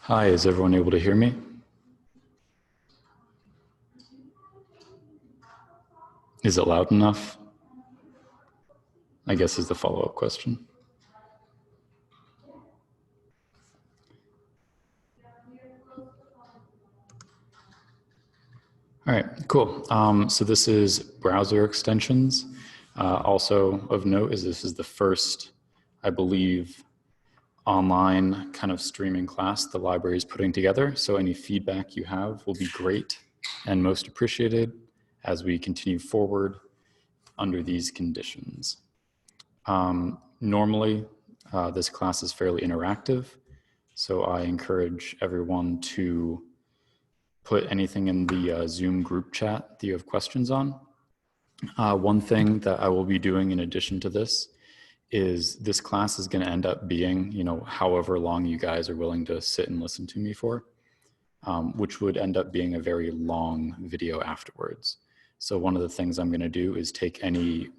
Hi, is everyone able to hear me? Is it loud enough? I guess is the follow-up question. All right, cool. So this is browser extensions. Also of note is this is the first, I believe, online kind of streaming class the library is putting together. So any feedback you have will be great and most appreciated as we continue forward under these conditions. Normally, this class is fairly interactive, so I encourage everyone to put anything in the Zoom group chat that you have questions on. One thing that I will be doing in addition to this is this class is going to end up being, however long you guys are willing to sit and listen to me for, which would end up being a very long video afterwards. So one of the things I'm going to do is take any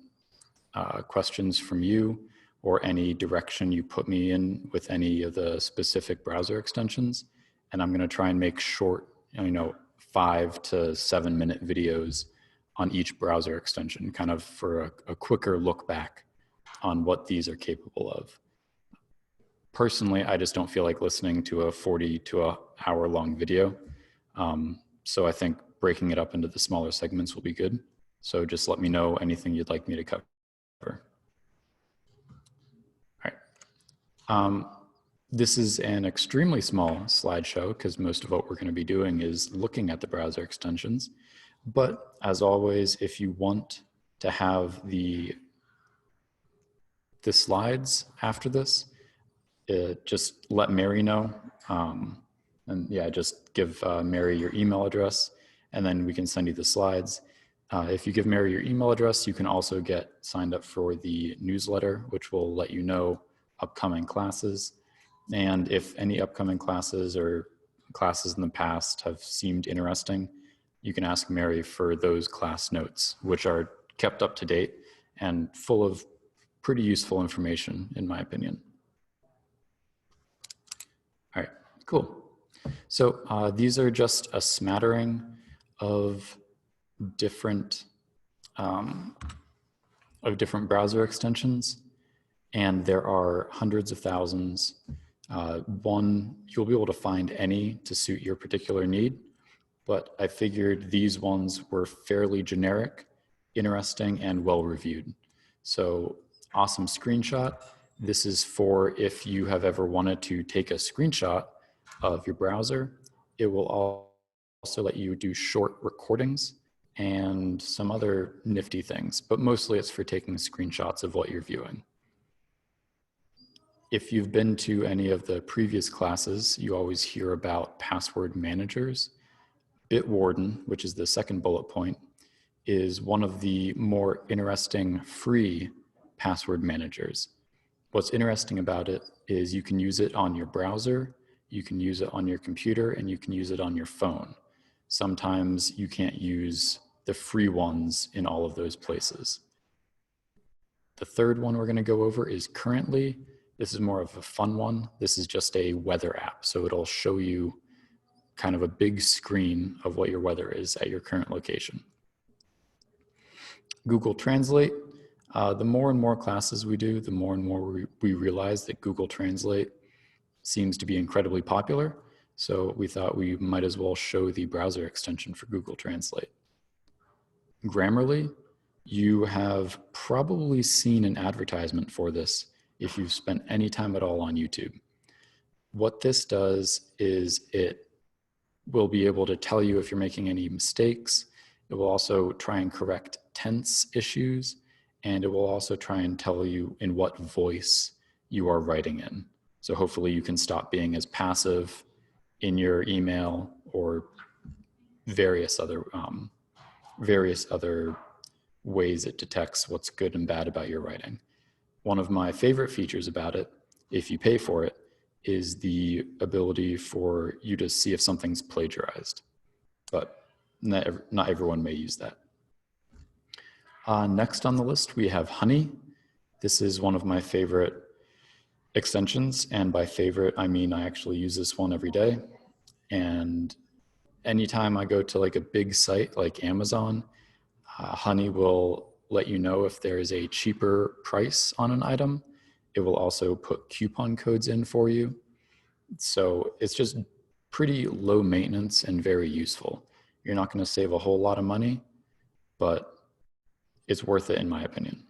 questions from you or any direction you put me in with any of the specific browser extensions. And I'm going to try and make short, 5 to 7 minute videos on each browser extension, kind of for a quicker look back on what these are capable of. Personally, I just don't feel like listening to a 40 to an hour long video. So I think breaking it up into the smaller segments will be good. So just let me know anything you'd like me to cover. All right. This is an extremely small slideshow because most of what we're going to be doing is looking at the browser extensions. But as always, if you want to have the slides after this, just let Mary know. And yeah, just give Mary your email address and then we can send you the slides. If you give Mary your email address, you can also get signed up for the newsletter, which will let you know upcoming classes. And if any upcoming classes or classes in the past have seemed interesting, you can ask Mary for those class notes, which are kept up to date and full of pretty useful information, in my opinion. All right, cool. So these are just a smattering of different browser extensions, and there are hundreds of thousands. You'll be able to find any to suit your particular need, but I figured these ones were fairly generic, interesting, and well-reviewed. So awesome screenshot. This is for if you have ever wanted to take a screenshot of your browser. It will also let you do short recordings and some other nifty things, but mostly it's for taking screenshots of what you're viewing. If you've been to any of the previous classes, you always hear about password managers. Bitwarden, which is the second bullet point, is one of the more interesting free password managers. What's interesting about it is you can use it on your browser, you can use it on your computer, and you can use it on your phone. Sometimes you can't use the free ones in all of those places. The third one we're going to go over is Currently. This is more of a fun one. This is just a weather app, so it'll show you kind of a big screen of what your weather is at your current location. Google Translate. The more and more classes we do, the more and more we realize that Google Translate seems to be incredibly popular. So we thought we might as well show the browser extension for Google Translate. Grammarly, you have probably seen an advertisement for this if you've spent any time at all on YouTube. What this does is it will be able to tell you if you're making any mistakes. It will also try and correct tense issues, and it will also try and tell you in what voice you are writing in. So hopefully you can stop being as passive in your email or various other ways it detects what's good and bad about your writing. One of my favorite features about it, if you pay for it, is the ability for you to see if something's plagiarized, but not everyone may use that. Next on the list, we have Honey. This is one of my favorite Extensions, and by favorite, I mean I actually use this one every day. And anytime I go to like a big site like Amazon, Honey will let you know if there is a cheaper price on an item. It will also put coupon codes in for you. So it's just pretty low maintenance and very useful. You're not going to save a whole lot of money, but it's worth it in my opinion.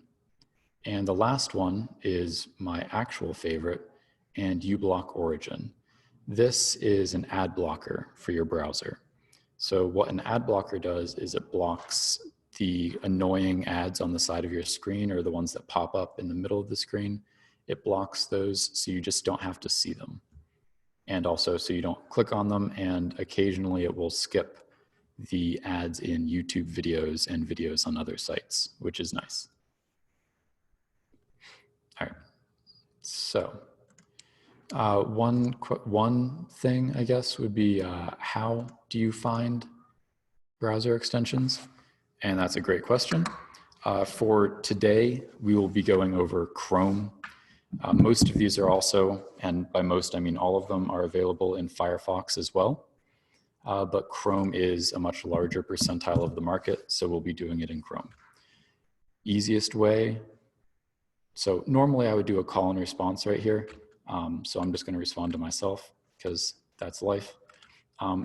And the last one is my actual favorite, and uBlock Origin. This is an ad blocker for your browser. So what an ad blocker does is it blocks the annoying ads on the side of your screen or the ones that pop up in the middle of the screen. It blocks those so you just don't have to see them. And also so you don't click on them, and occasionally it will skip the ads in YouTube videos and videos on other sites, which is nice. All right, so one thing I guess would be how do you find browser extensions? And that's a great question. For today, we will be going over Chrome. Most of these are also, and by most I mean all of them, are available in Firefox as well. But Chrome is a much larger percentile of the market, so we'll be doing it in Chrome. Easiest way, so normally I would do a call and response right here. So I'm just going to respond to myself because that's life.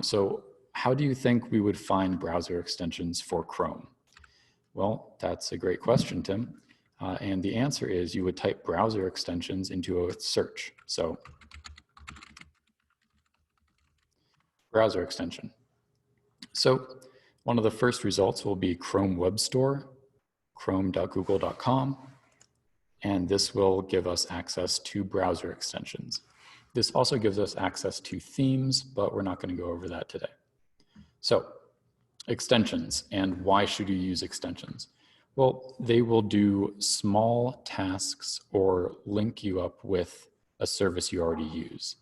So how do you think we would find browser extensions for Chrome? Well, that's a great question, Tim. And the answer is you would type browser extensions into a search. So browser extension. So one of the first results will be Chrome Web Store, chrome.google.com. And this will give us access to browser extensions. This also gives us access to themes, but we're not going to go over that today. So extensions, and why should you use extensions? Well, they will do small tasks or link you up with a service you already use.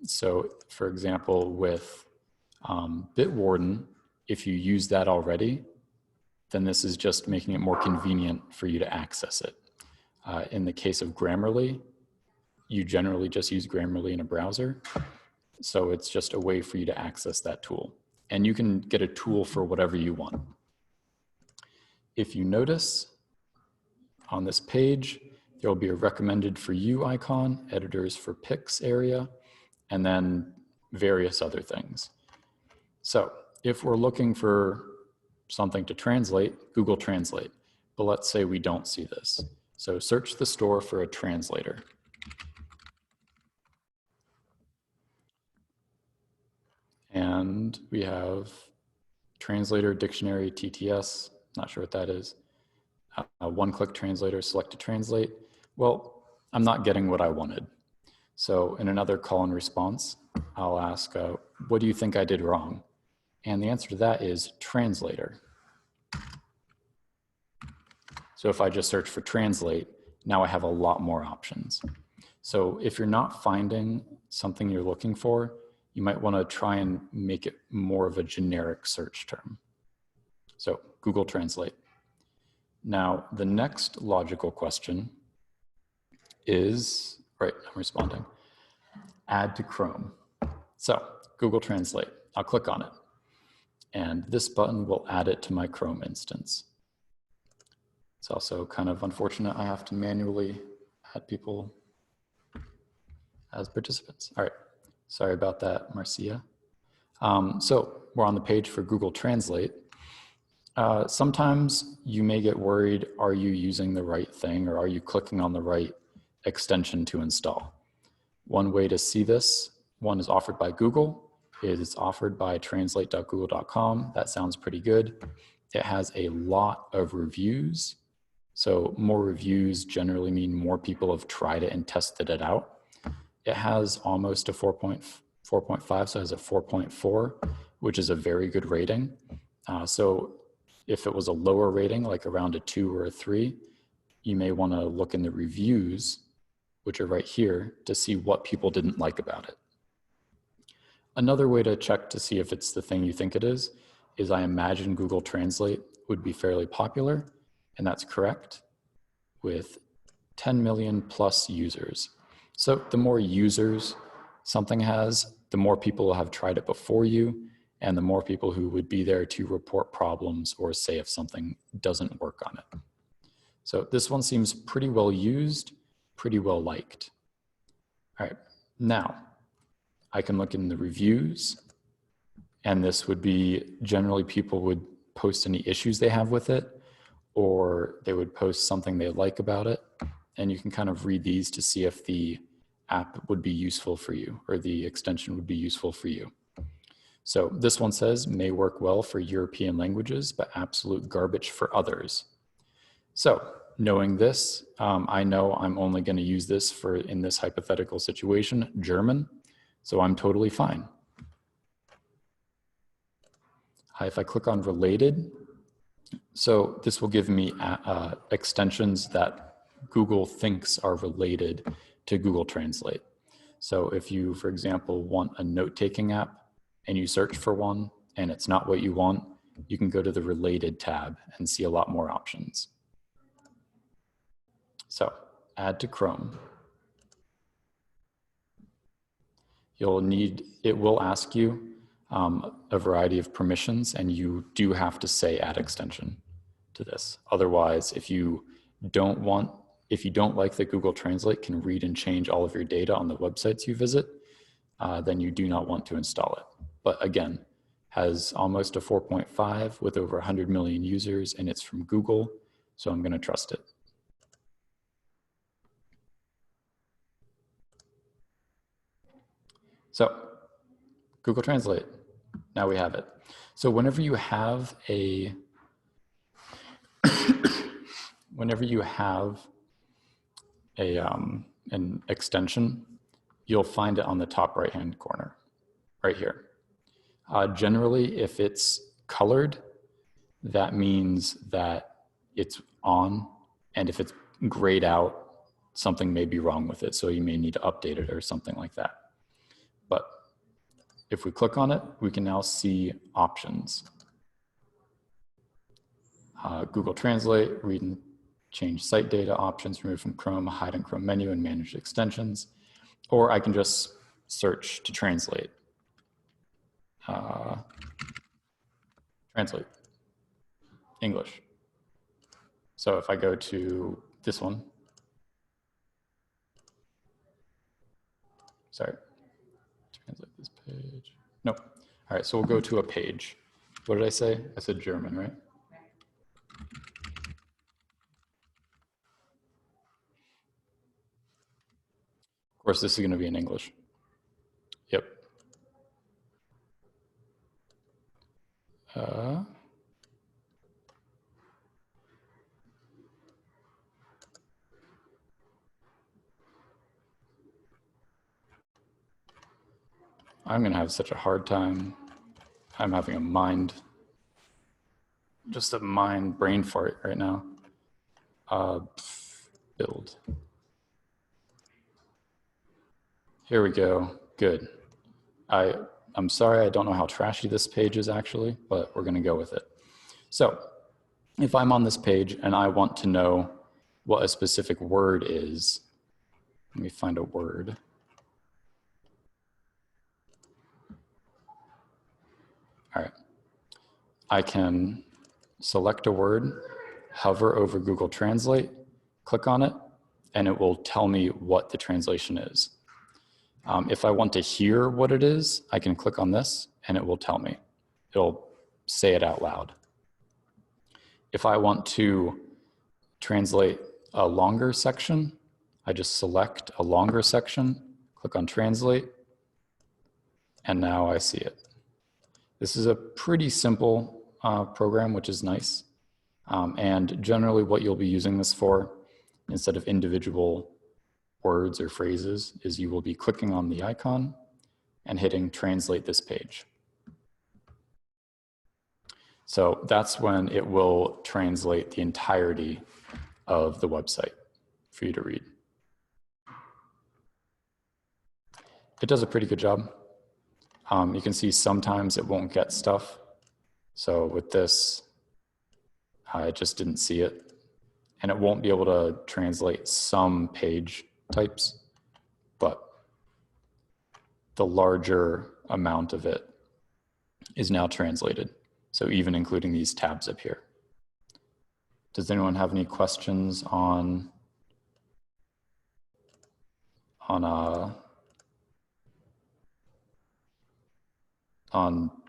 So for example, with Bitwarden, if you use that already, then this is just making it more convenient for you to access it. In the case of Grammarly, you generally just use Grammarly in a browser. So it's just a way for you to access that tool. And you can get a tool for whatever you want. If you notice on this page, there will be a recommended for you icon, editors for pics area, and then various other things. So if we're looking for something to translate, Google Translate. But let's say we don't see this. So search the store for a translator. And we have translator, dictionary, TTS, not sure what that is. One-click translator, select to translate. Well, I'm not getting what I wanted. So in another call and response, I'll ask, what do you think I did wrong? And the answer to that is translator. So if I just search for translate, now I have a lot more options. So if you're not finding something you're looking for, you might want to try and make it more of a generic search term. So Google Translate. Now, the next logical question is, right, I'm responding, add to Chrome. So Google Translate, I'll click on it. And this button will add it to my Chrome instance. It's also kind of unfortunate I have to manually add people as participants. All right, sorry about that, Marcia. So we're on the page for Google Translate. Sometimes you may get worried, are you using the right thing or are you clicking on the right extension to install? One way to see this, one is offered by Google, it's offered by translate.google.com. That sounds pretty good. It has a lot of reviews. So more reviews generally mean more people have tried it and tested it out. It has almost a 4.5, so it has a 4.4, which is a very good rating. So if it was a lower rating, like around a 2 or a 3, you may want to look in the reviews, which are right here, to see what people didn't like about it. Another way to check to see if it's the thing you think it is I imagine Google Translate would be fairly popular, and that's correct, with 10 million plus users. So the more users something has, the more people will have tried it before you, and the more people who would be there to report problems or say if something doesn't work on it. So this one seems pretty well used, pretty well liked. All right, now I can look in the reviews, and this would be generally people would post any issues they have with it, or they would post something they like about it. And you can kind of read these to see if the app would be useful for you or the extension would be useful for you. So this one says, may work well for European languages, but absolute garbage for others. So knowing this, I know I'm only going to use this for, in this hypothetical situation, German. So I'm totally fine. If I click on related, so this will give me extensions that Google thinks are related to Google Translate. So if you, for example, want a note-taking app and you search for one and it's not what you want, you can go to the related tab and see a lot more options. So add to Chrome. You'll need, it will ask you a variety of permissions, and you do have to say add extension to this. Otherwise, if you don't like that Google Translate can read and change all of your data on the websites you visit, then you do not want to install it. But again, has almost a 4.5 with over 100 million users, and it's from Google, so I'm going to trust it. So Google Translate, now we have it. So whenever you have a an extension, you'll find it on the top right-hand corner, right here. Generally, if it's colored, that means that it's on, and if it's grayed out, something may be wrong with it, so you may need to update it or something like that. But if we click on it, we can now see options. Google Translate, read and change site data options, remove from Chrome, hide in Chrome menu, and manage extensions. Or I can just search to translate. Translate, English. So if I go to this one, sorry, translate this page. Nope. All right, so we'll go to a page. What did I say? I said German, right? Of course, this is going to be in English. Yep. I'm going to have such a hard time. I'm having a brain fart right now. Build. Here we go. Good. I'm sorry, I don't know how trashy this page is actually, but we're going to go with it. So if I'm on this page and I want to know what a specific word is, let me find a word. All right. I can select a word, hover over Google Translate, click on it, and it will tell me what the translation is. If I want to hear what it is, I can click on this and it will tell me. It'll say it out loud. If I want to translate a longer section, I just select a longer section, click on Translate, and now I see it. This is a pretty simple program, which is nice. And generally what you'll be using this for, instead of individual words or phrases, is you will be clicking on the icon and hitting translate this page. So that's when it will translate the entirety of the website for you to read. It does a pretty good job. You can see sometimes it won't get stuff. So with this, I just didn't see it. And it won't be able to translate some page types. the larger amount of it is now translated. So even including these tabs up here. Does anyone have any questions on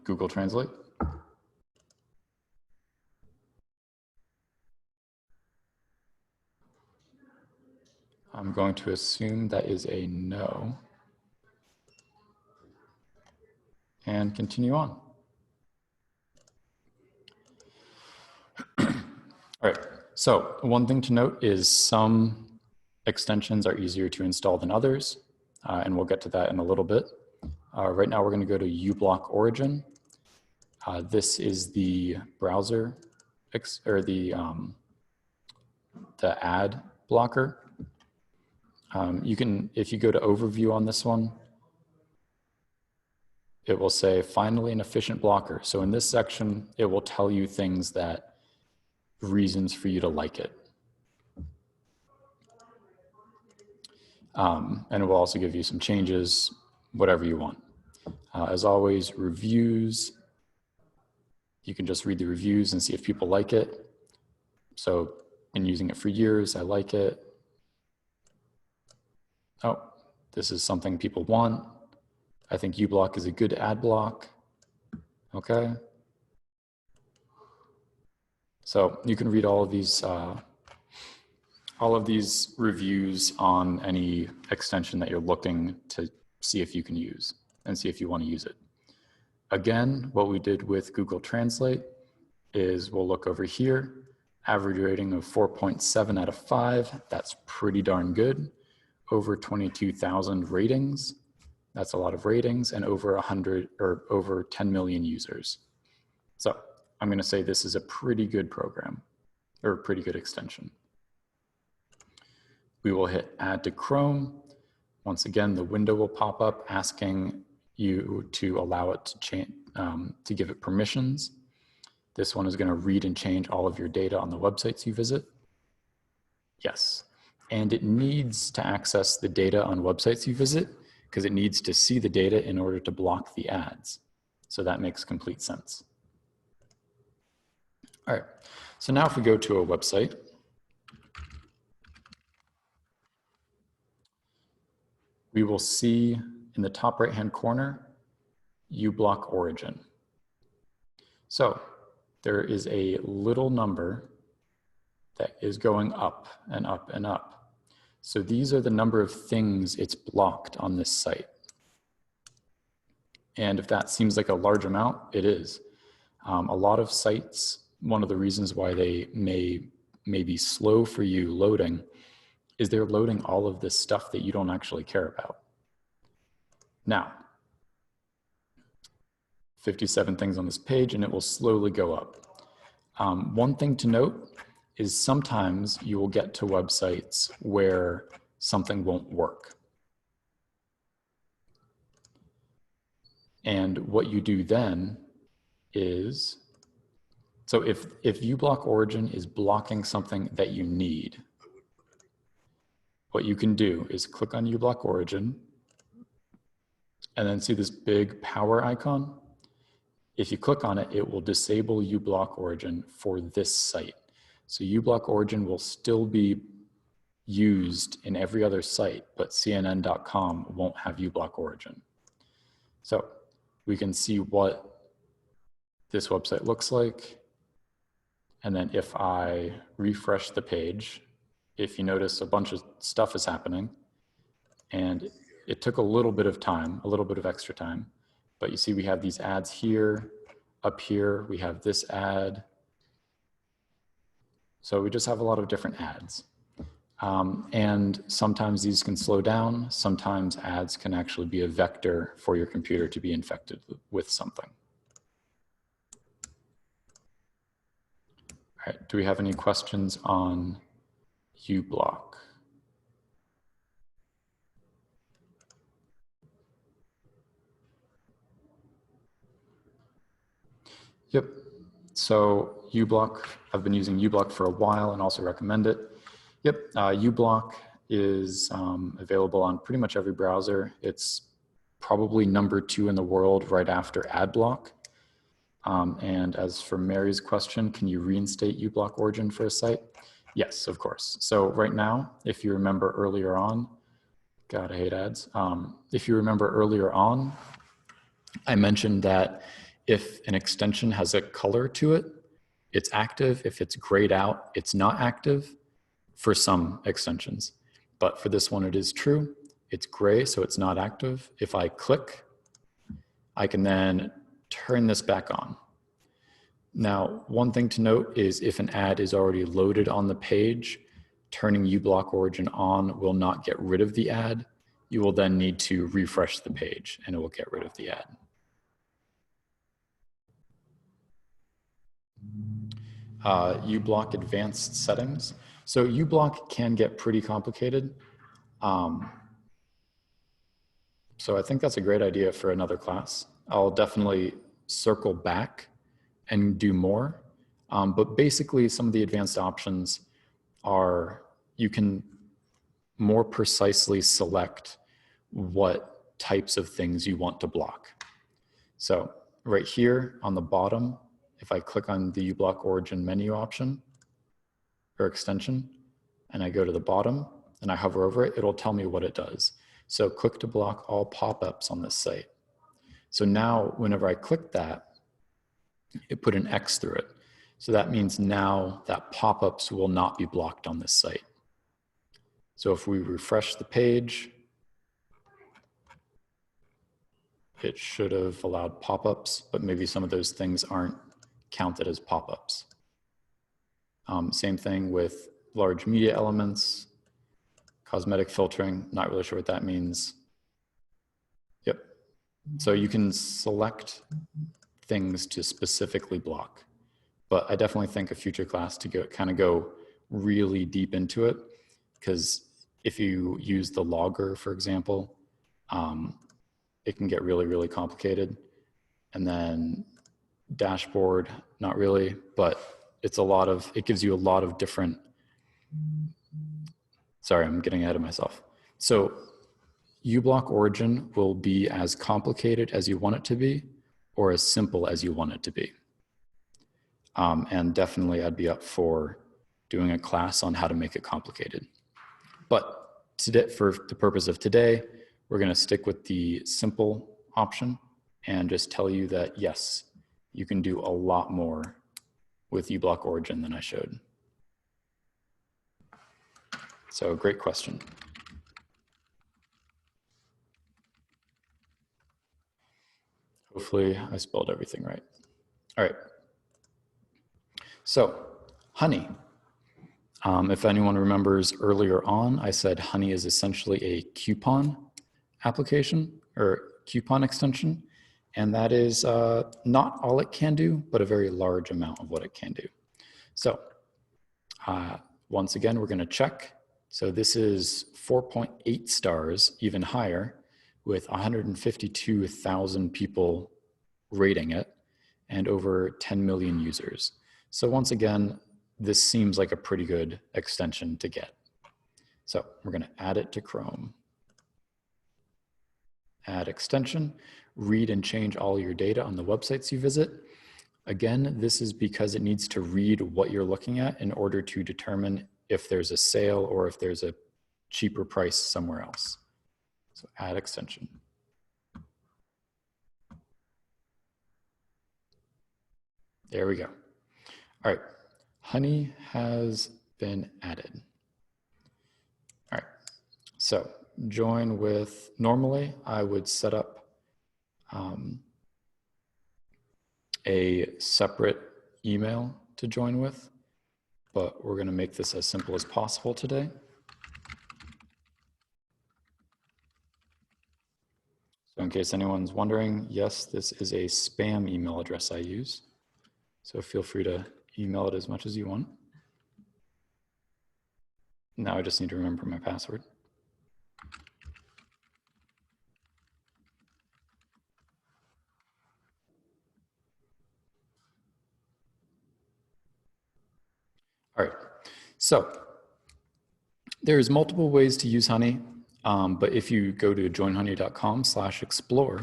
Google Translate? I'm going to assume that is a no. And continue on. All right, so one thing to note is some extensions are easier to install than others, and we'll get to that in a little bit. Right now we're going to go to uBlock Origin. This is the browser, or the ad blocker. You can, if you go to overview on this one, it will say finally an efficient blocker. So in this section, it will tell you things that reasons for you to like it. And it will also give you some changes, whatever you want. As always, reviews, you can just read the reviews and see if people like it. So been using it for years, I like it. Oh, this is something people want. I think uBlock is a good ad block. Okay. So you can read all of these reviews on any extension that you're looking to see if you can use and see if you want to use it. Again, what we did with Google Translate is we'll look over here, average rating of 4.7 out of 5. That's pretty darn good. Over 22,000 ratings. That's a lot of ratings, and over 100 or over 10 million users. So I'm going to say this is a pretty good program or a pretty good extension. We will hit add to Chrome. Once again, the window will pop up asking you to allow it to change, to give it permissions. This one is going to read and change all of your data on the websites you visit. Yes, and it needs to access the data on websites you visit because it needs to see the data in order to block the ads. So that makes complete sense. All right, so now if we go to a website, we will see in the top right-hand corner, uBlock Origin. So there is a little number that is going up and up and up. So these are the number of things it's blocked on this site. And if that seems like a large amount, it is. A lot of sites, one of the reasons why they may be slow for you loading is they're loading all of this stuff that you don't actually care about. Now, 57 things on this page, and it will slowly go up. One thing to note is sometimes you will get to websites where something won't work. And what you do then is, so if uBlock Origin is blocking something that you need, what you can do is click on uBlock Origin and then see this big power icon. If you click on it, it will disable uBlock Origin for this site. So uBlock Origin will still be used in every other site, but CNN.com won't have uBlock Origin. So we can see what this website looks like. And then if I refresh the page, if you notice a bunch of stuff is happening, and it took a little bit of time, a little bit of extra time, but you see we have these ads here, up here, we have this ad. So we just have a lot of different ads. And sometimes these can slow down. Sometimes ads can actually be a vector for your computer to be infected with something. All right, do we have any questions on uBlock? Yep, so uBlock, I've been using uBlock for a while and also recommend it. Yep, uBlock is available on pretty much every browser. It's probably number 2 in the world right after AdBlock. And as for Mary's question, can you reinstate uBlock origin for a site? Yes, of course. So right now, if you remember earlier on, God, I hate ads. If you remember earlier on, I mentioned that if an extension has a color to it, it's active. If it's grayed out, it's not active for some extensions. But for this one, it is true. It's gray, so it's not active. If I click, I can then turn this back on. Now, one thing to note is if an ad is already loaded on the page, turning uBlock origin on will not get rid of the ad. You will then need to refresh the page and it will get rid of the ad. uBlock advanced settings. So uBlock can get pretty complicated. So I think that's a great idea for another class. I'll definitely circle back and do more. But basically some of the advanced options are you can more precisely select what types of things you want to block. So right here on the bottom, if I click on the uBlock origin menu option or extension, and I go to the bottom and I hover over it, it'll tell me what it does. So click to block all pop-ups on this site. So now whenever I click that, it put an X through it. So that means now that pop-ups will not be blocked on this site. So if we refresh the page, it should have allowed pop-ups, but maybe some of those things aren't counted as pop-ups. Same thing with large media elements, cosmetic filtering, not really sure what that means. Yep. So you can select things to specifically block, but I definitely think a future class to go really deep into it, because if you use the logger, for example, it can get really, really complicated. And then dashboard, not really, but it gives you a lot of different, sorry, I'm getting ahead of myself. So uBlock origin will be as complicated as you want it to be, or as simple as you want it to be. And definitely I'd be up for doing a class on how to make it complicated. But today, for the purpose of today, we're going to stick with the simple option and just tell you that yes, you can do a lot more with uBlock origin than I showed. So great question. Hopefully I spelled everything right. All right. So honey. If anyone remembers earlier on, I said honey is essentially a coupon application or coupon extension. And that is not all it can do, but a very large amount of what it can do. So once again, we're going to check. So this is 4.8 stars, even higher, with 152,000 people rating it and over 10 million users. So once again, this seems like a pretty good extension to get. So we're going to add it to Chrome. Add extension, read and change all your data on the websites you visit. Again, this is because it needs to read what you're looking at in order to determine if there's a sale or if there's a cheaper price somewhere else. So add extension. There we go. All right, honey has been added. All right, so join with, normally I would set up a separate email to join with, but we're going to make this as simple as possible today. So in case anyone's wondering, yes, this is a spam email address I use. So feel free to email it as much as you want. Now I just need to remember my password. All right, so there's multiple ways to use honey. But if you go to joinhoney.com/explore,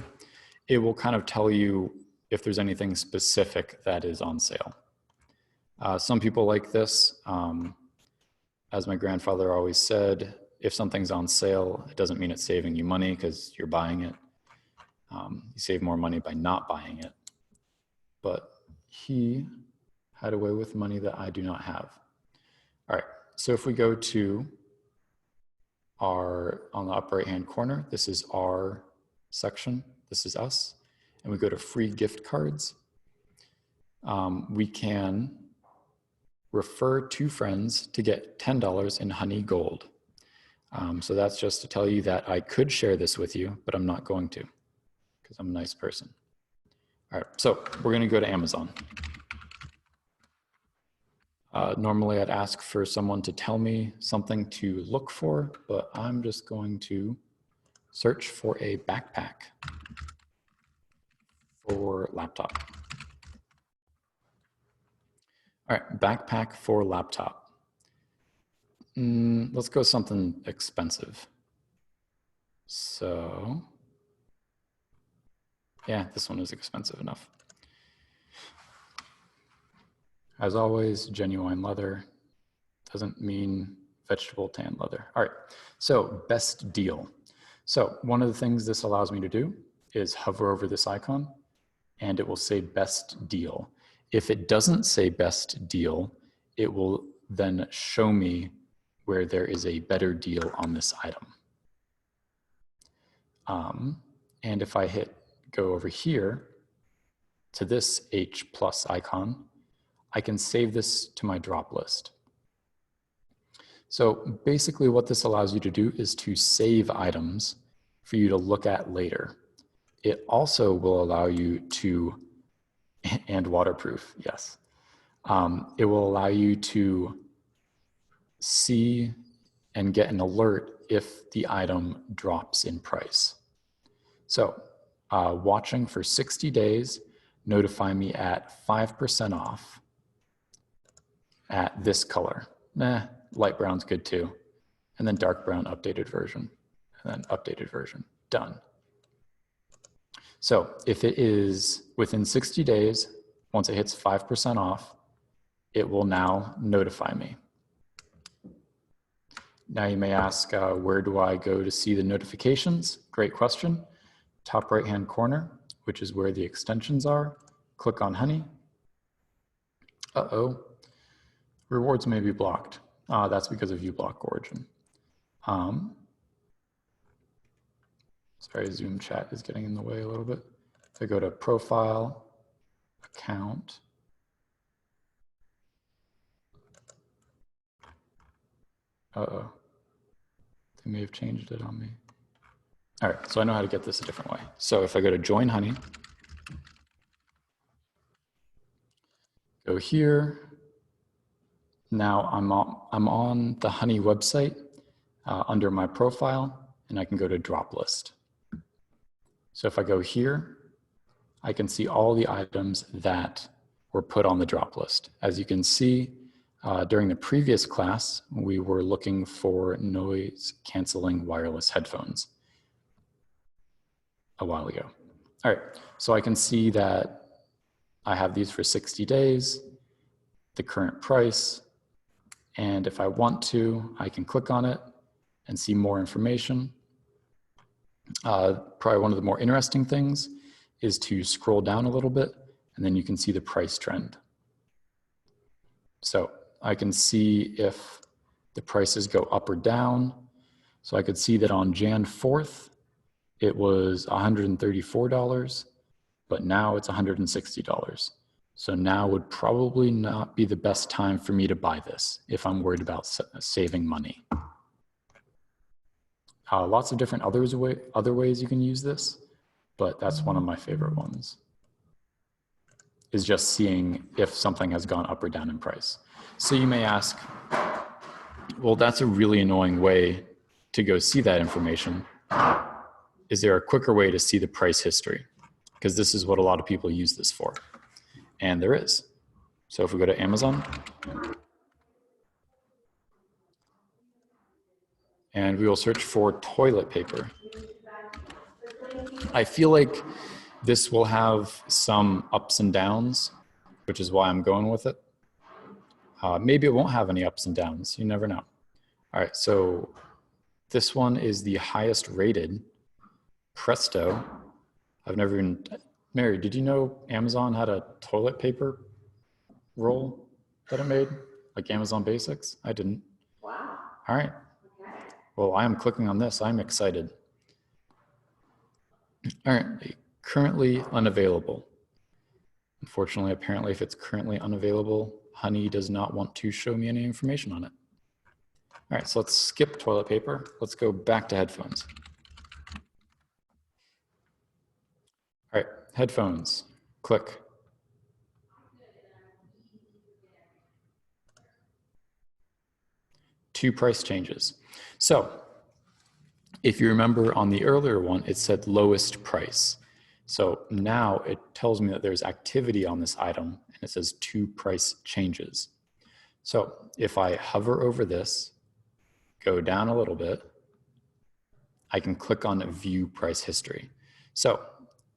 it will kind of tell you if there's anything specific that is on sale. Some people like this. As my grandfather always said, if something's on sale, it doesn't mean it's saving you money because you're buying it. You save more money by not buying it. But he had a way with money that I do not have. All right, so if we go to on the upper right-hand corner, this is our section, this is us, and we go to free gift cards. We can refer two friends to get $10 in Honey Gold. So that's just to tell you that I could share this with you, but I'm not going to because I'm a nice person. All right, so we're gonna go to Amazon. Normally I'd ask for someone to tell me something to look for, but I'm just going to search for a backpack for laptop. All right, backpack for laptop. Let's go something expensive. So, yeah, this one is expensive enough. As always, genuine leather doesn't mean vegetable tan leather. All right, so best deal. So one of the things this allows me to do is hover over this icon and it will say best deal. If it doesn't say best deal, it will then show me where there is a better deal on this item. And if I go over here to this H+ icon, I can save this to my drop list. So basically what this allows you to do is to save items for you to look at later. It also will allow you to, and waterproof, yes. It will allow you to see and get an alert if the item drops in price. So watching for 60 days, notify me at 5% off at this color. Light brown's good too. And then dark brown, updated version, and then updated version, done. So if it is within 60 days, once it hits 5% off, it will now notify me. Now you may ask, where do I go to see the notifications? Great question. Top right-hand corner, which is where the extensions are. Click on Honey. Uh-oh. Rewards may be blocked. That's because of uBlock origin. Sorry, Zoom chat is getting in the way a little bit. If I go to Profile, Account, uh-oh. They may have changed it on me. All right, so I know how to get this a different way. So if I go to Join Honey, go here. Now I'm on the Honey website under my profile, and I can go to Drop List. So if I go here, I can see all the items that were put on the drop list. As you can see, during the previous class, we were looking for noise canceling wireless headphones a while ago. All right, so I can see that I have these for 60 days, the current price, and if I want to, I can click on it and see more information. Probably one of the more interesting things is to scroll down a little bit, and then you can see the price trend. So I can see if the prices go up or down. So I could see that on Jan 4th, it was $134, but now it's $160. So now would probably not be the best time for me to buy this if I'm worried about saving money. Lots of different other ways you can use this, but that's one of my favorite ones, is just seeing if something has gone up or down in price. So you may ask, well, that's a really annoying way to go see that information. Is there a quicker way to see the price history? Because this is what a lot of people use this for. And there is. So if we go to Amazon, and we will search for toilet paper. I feel like this will have some ups and downs, which is why I'm going with it. Maybe it won't have any ups and downs. You never know. All right, so this one is the highest rated. Presto. I've never even, Mary, did you know Amazon had a toilet paper roll that it made? Like Amazon Basics? I didn't. Wow. All right. Okay. Well, I am clicking on this. I'm excited. All right, currently unavailable. Unfortunately, apparently, if it's currently unavailable, Honey does not want to show me any information on it. All right, so let's skip toilet paper. Let's go back to headphones. All right, headphones, click. Two price changes. So if you remember on the earlier one, it said lowest price. So now it tells me that there's activity on this item and it says two price changes. So if I hover over this, go down a little bit, I can click on view price history. So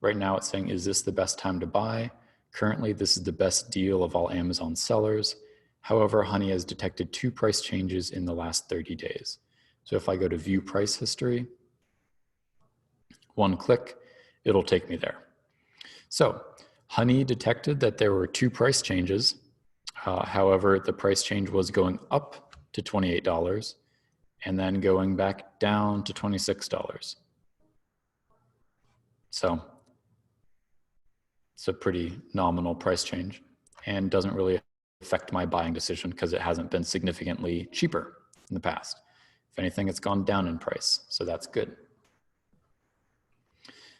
right now it's saying, is this the best time to buy? Currently, this is the best deal of all Amazon sellers. However, Honey has detected two price changes in the last 30 days. So if I go to view price history, one click, it'll take me there. So Honey detected that there were two price changes. However, the price change was going up to $28 and then going back down to $26. So it's a pretty nominal price change and doesn't really affect my buying decision because it hasn't been significantly cheaper in the past. If anything, it's gone down in price, so that's good.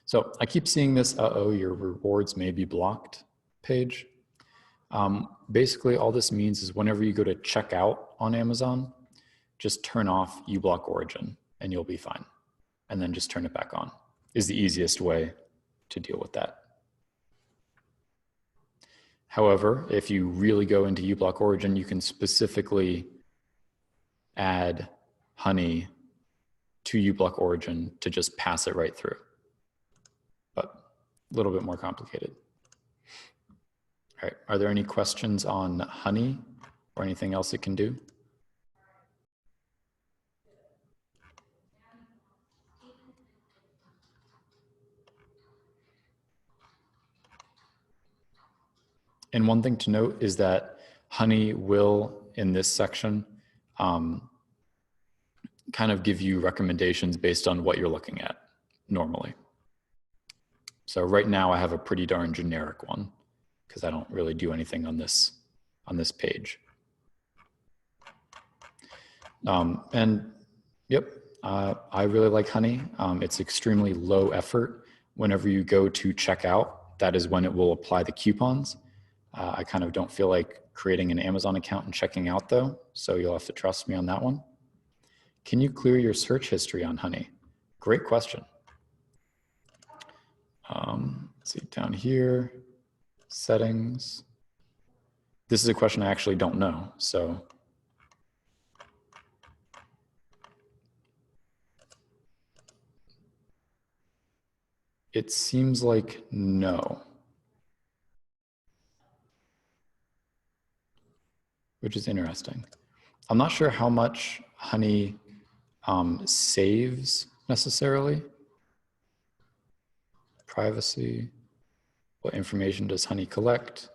So I keep seeing this, uh-oh, your rewards may be blocked page. Basically, all this means is whenever you go to check out on Amazon, just turn off uBlock Origin and you'll be fine. And then just turn it back on is the easiest way to deal with that. However, if you really go into uBlock Origin, you can specifically add Honey to uBlock Origin to just pass it right through. But a little bit more complicated. All right, are there any questions on Honey or anything else it can do? And one thing to note is that Honey will, in this section, kind of give you recommendations based on what you're looking at normally. So right now I have a pretty darn generic one because I don't really do anything on this page. And yep, I really like Honey. It's extremely low effort. Whenever you go to checkout, that is when it will apply the coupons. I kind of don't feel like creating an Amazon account and checking out though, so you'll have to trust me on that one. Can you clear your search history on Honey? Great question. Let's see, down here, settings. This is a question I actually don't know, so. It seems like no. Which is interesting. I'm not sure how much Honey saves necessarily. Privacy, what information does Honey collect?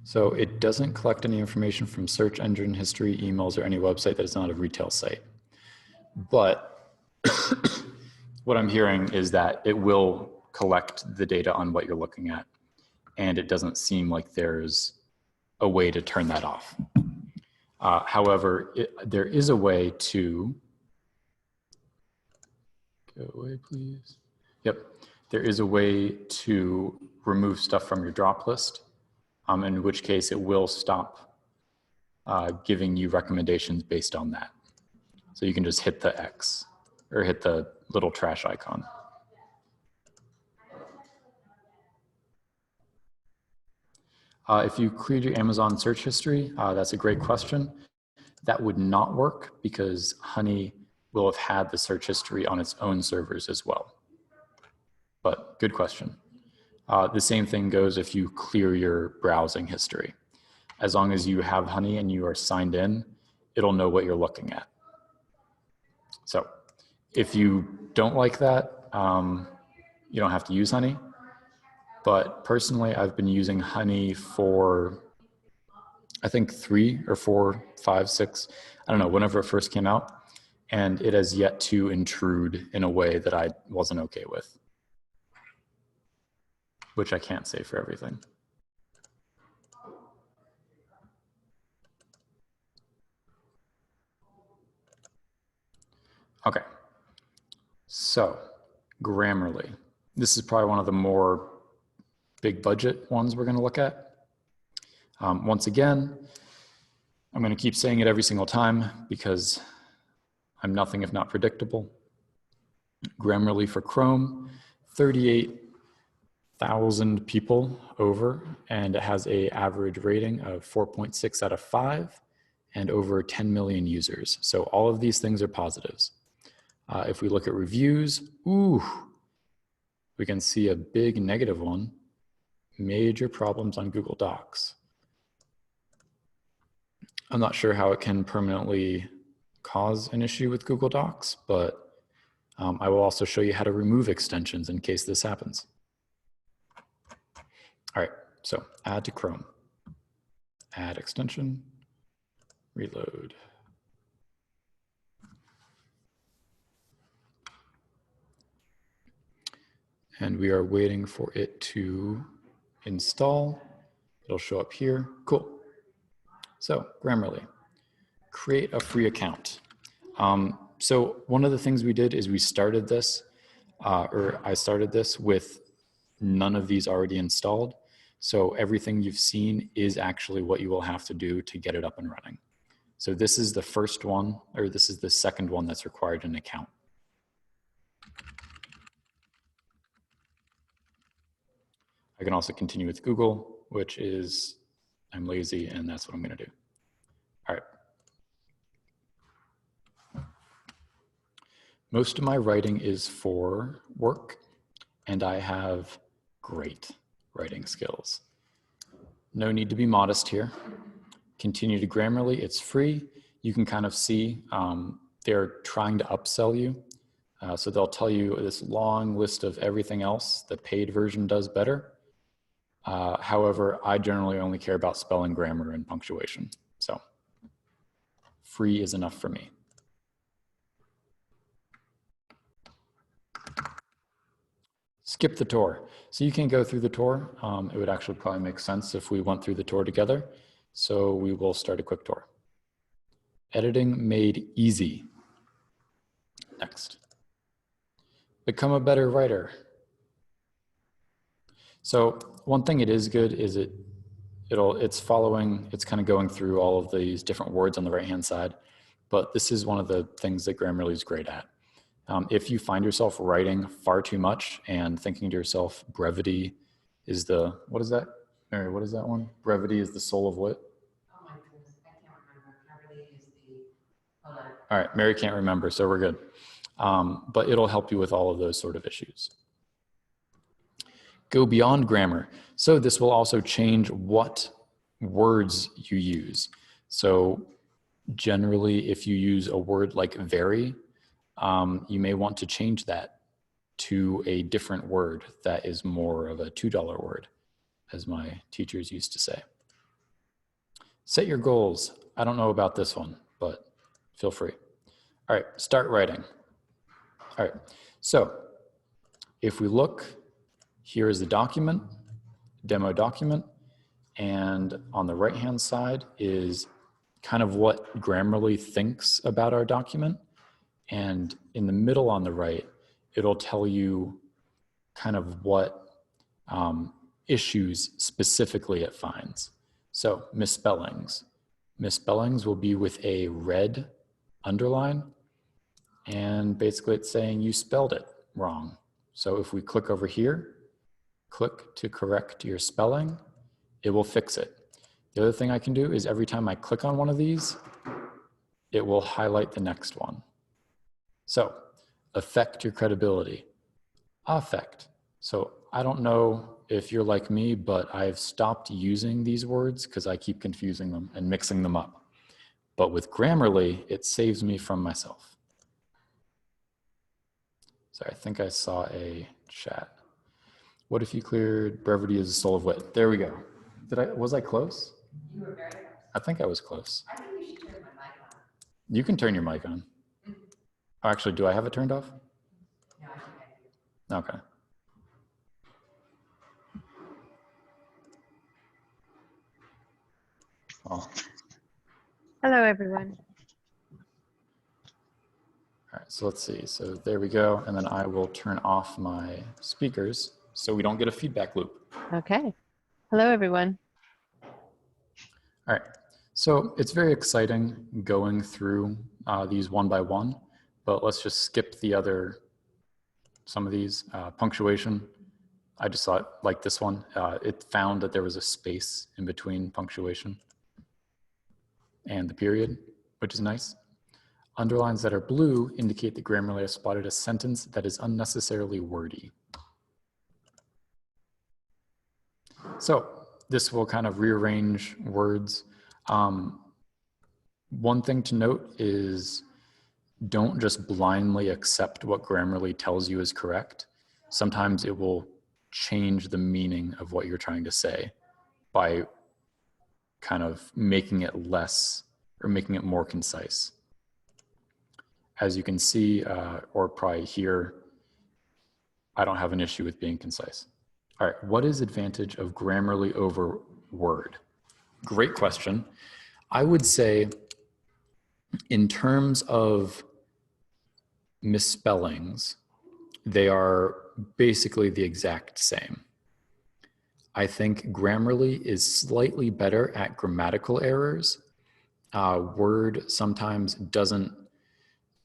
So it doesn't collect any information from search engine history, emails, or any website that is not a retail site. But what I'm hearing is that it will collect the data on what you're looking at. And it doesn't seem like there's a way to turn that off. However, there is a way to, go away please. Yep, there is a way to remove stuff from your drop list, in which case it will stop giving you recommendations based on that. So you can just hit the X or hit the little trash icon. If you cleared your Amazon search history, that's a great question. That would not work because Honey will have had the search history on its own servers as well. But good question. The same thing goes if you clear your browsing history. As long as you have Honey and you are signed in, it'll know what you're looking at. So if you don't like that, you don't have to use Honey. But personally, I've been using Honey for, I think 3 or 4, 5, 6, I don't know, whenever it first came out. And it has yet to intrude in a way that I wasn't okay with, which I can't say for everything. Okay, so Grammarly. This is probably one of the more big budget ones we're gonna look at. Once again, I'm gonna keep saying it every single time because I'm nothing if not predictable. Grammarly for Chrome, 38,000 people over, and it has an average rating of 4.6 out of 5 and over 10 million users. So all of these things are positives. If we look at reviews, we can see a big negative one, major problems on Google Docs. I'm not sure how it can permanently cause an issue with Google Docs, but I will also show you how to remove extensions in case this happens. All right, so add to Chrome, add extension, reload. And we are waiting for it to install. It'll show up here. Cool. So Grammarly, create a free account. So one of the things we did is we started this, or I started this with none of these already installed. So everything you've seen is actually what you will have to do to get it up and running. So this is the first one, or this is the second one that's required an account. I can also continue with Google, which is, I'm lazy and that's what I'm gonna do. All right. Most of my writing is for work and I have great writing skills. No need to be modest here. Continue to Grammarly, it's free. You can kind of see they're trying to upsell you. So they'll tell you this long list of everything else the paid version does better. However, I generally only care about spelling, grammar, and punctuation. So free is enough for me. Skip the tour. So you can go through the tour. It would actually probably make sense if we went through the tour together. So we will start a quick tour. Editing made easy. Next. Become a better writer. So one thing it is good is it's kind of going through all of these different words on the right-hand side, but this is one of the things that Grammarly is great at. If you find yourself writing far too much and thinking to yourself, brevity is the, what is that? Mary, what is that one? Brevity is the soul of wit. Oh my goodness, I can't remember. Brevity is the, all right, Mary can't remember, so we're good. But it'll help you with all of those sort of issues. Go beyond grammar. So this will also change what words you use. So generally, if you use a word like very, you may want to change that to a different word that is more of a $2 word, as my teachers used to say. Set your goals. I don't know about this one, but feel free. All right, start writing. All right, so if we look, here is the document, demo document, and on the right-hand side is kind of what Grammarly thinks about our document. And in the middle on the right, it'll tell you kind of what issues specifically it finds. So misspellings. Misspellings will be with a red underline, and basically it's saying you spelled it wrong. So if we click over here, click to correct your spelling, it will fix it. The other thing I can do is every time I click on one of these, it will highlight the next one. So, affect your credibility. Affect. So I don't know if you're like me, but I've stopped using these words because I keep confusing them and mixing them up. But with Grammarly, it saves me from myself. So I think I saw a chat. What if you cleared brevity as a soul of wit? There we go. Was I close? You were very close. I think I was close. I think you should turn my mic on. You can turn your mic on. Oh, actually, do I have it turned off? No, I think I do. Okay. Well, Hello, everyone. all right, so let's see. So there we go. And then I will turn off my speakers so we don't get a feedback loop. Okay. Hello, everyone. All right. So it's very exciting going through these one by one, but let's just skip some of these. Punctuation. I just thought, like this one, it found that there was a space in between punctuation and the period, which is nice. Underlines that are blue indicate that Grammarly has spotted a sentence that is unnecessarily wordy. So this will kind of rearrange words. One thing to note is don't just blindly accept what Grammarly tells you is correct. Sometimes it will change the meaning of what you're trying to say by kind of making it less or making it more concise. As you can see, or probably hear, I don't have an issue with being concise. All right, what is advantage of Grammarly over Word? Great question. I would say in terms of misspellings, they are basically the exact same. I think Grammarly is slightly better at grammatical errors. Word sometimes doesn't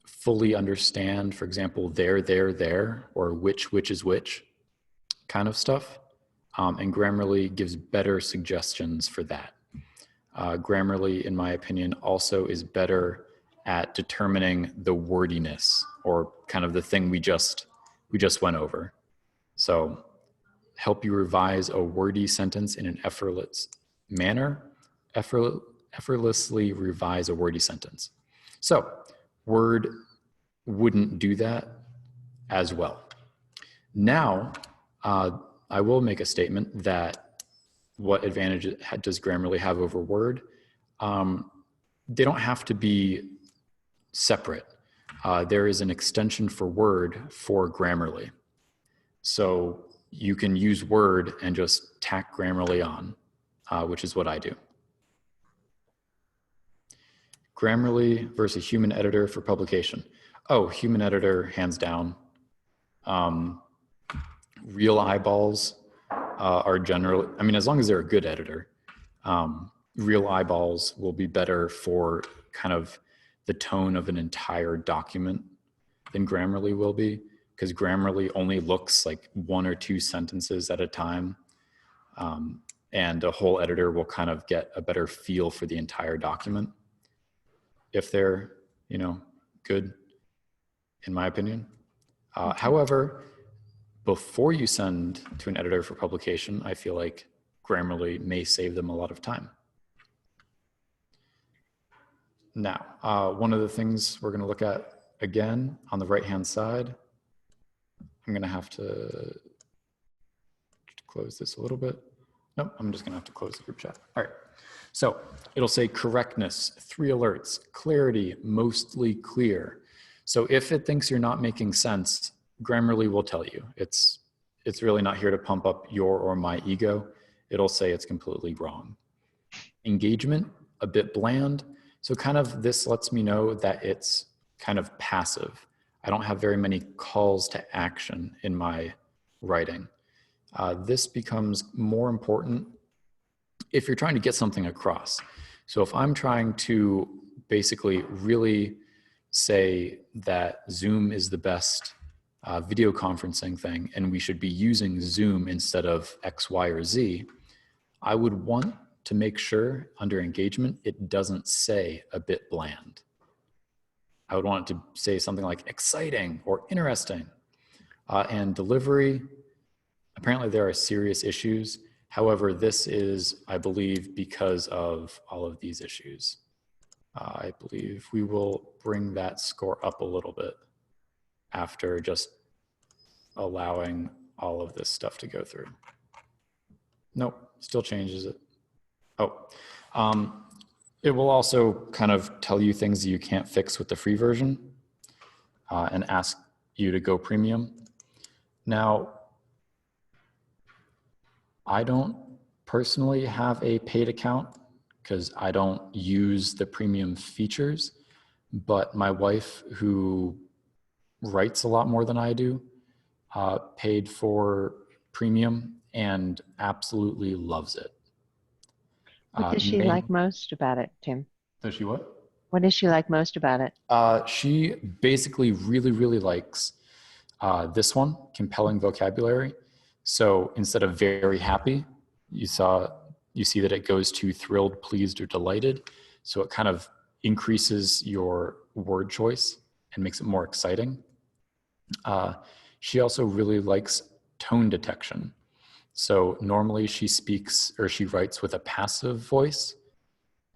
fully understand, for example, there, or which is which kind of stuff. And Grammarly gives better suggestions for that. Grammarly, in my opinion, also is better at determining the wordiness or kind of the thing we just went over. So help you revise a wordy sentence in an effortless manner, effortlessly revise a wordy sentence. So Word wouldn't do that as well. Now, I will make a statement that what advantage does Grammarly have over Word? They don't have to be separate. There is an extension for Word for Grammarly. So you can use Word and just tack Grammarly on, which is what I do. Grammarly versus human editor for publication. Oh, human editor, hands down. Real eyeballs are generally, I mean, as long as they're a good editor, real eyeballs will be better for kind of the tone of an entire document than Grammarly will be, because Grammarly only looks like one or two sentences at a time. And a whole editor will kind of get a better feel for the entire document if they're, good, in my opinion. However, before you send to an editor for publication, I feel like Grammarly may save them a lot of time. Now, one of the things we're going to look at again on the right-hand side, I'm going to have to close this a little bit. Nope, I'm just going to have to close the group chat. All right. So it'll say correctness, 3 alerts, clarity, mostly clear. So if it thinks you're not making sense, Grammarly will tell you. It's really not here to pump up your or my ego. It'll say it's completely wrong. Engagement, a bit bland. So kind of this lets me know that it's kind of passive. I don't have very many calls to action in my writing. This becomes more important if you're trying to get something across. So if I'm trying to basically really say that Zoom is the best video conferencing thing and we should be using Zoom instead of X, Y, or Z, I would want to make sure under engagement, it doesn't say a bit bland. I would want it to say something like exciting or interesting. And delivery, apparently there are serious issues. However, this is, I believe, because of all of these issues. I believe we will bring that score up a little bit after just allowing all of this stuff to go through. Nope, still changes it. Oh, it will also kind of tell you things you can't fix with the free version and ask you to go premium. Now, I don't personally have a paid account because I don't use the premium features, but my wife, who writes a lot more than I do, paid for premium and absolutely loves it. What does she like most about it, Tim? Does she what? What does she like most about it? She basically really likes this one, compelling vocabulary. So instead of very happy, you see that it goes to thrilled, pleased, or delighted. So it kind of increases your word choice and makes it more exciting. She also really likes tone detection. So normally she speaks or she writes with a passive voice,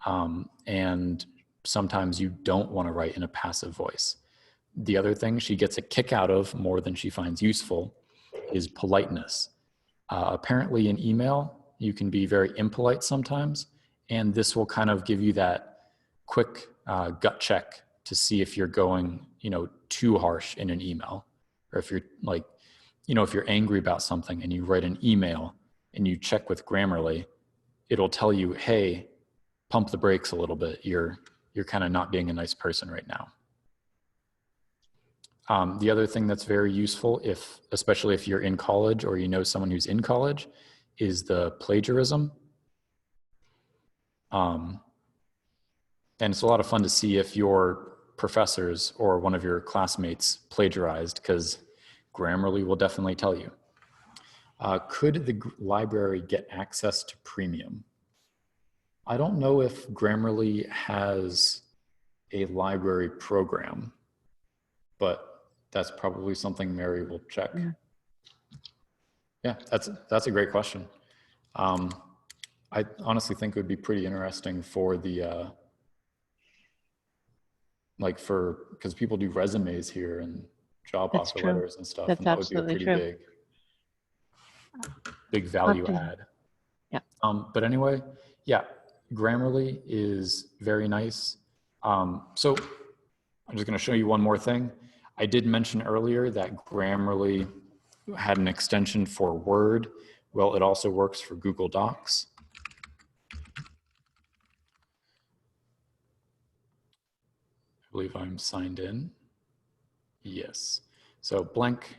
and sometimes you don't want to write in a passive voice. The other thing she gets a kick out of more than she finds useful is politeness. Apparently in email, you can be very impolite sometimes, and this will kind of give you that quick gut check to see if you're going, too harsh in an email, or if you're like, if you're angry about something and you write an email and you check with Grammarly, it'll tell you, hey, pump the brakes a little bit. You're kind of not being a nice person right now. The other thing that's very useful, especially if you're in college or you know someone who's in college, is the plagiarism. And it's a lot of fun to see if your professors or one of your classmates plagiarized, because Grammarly will definitely tell you. Could the library get access to premium? I don't know if Grammarly has a library program, but that's probably something Mary will check. Yeah, that's a great question. I honestly think it would be pretty interesting for the, because people do resumes here and job That's offer true. letters and stuff, That's and that would be a absolutely pretty big value Okay. add. Yeah. But anyway, yeah, Grammarly is very nice. So I'm just going to show you one more thing. I did mention earlier that Grammarly had an extension for Word. Well, it also works for Google Docs. I believe I'm signed in. Yes. So blank.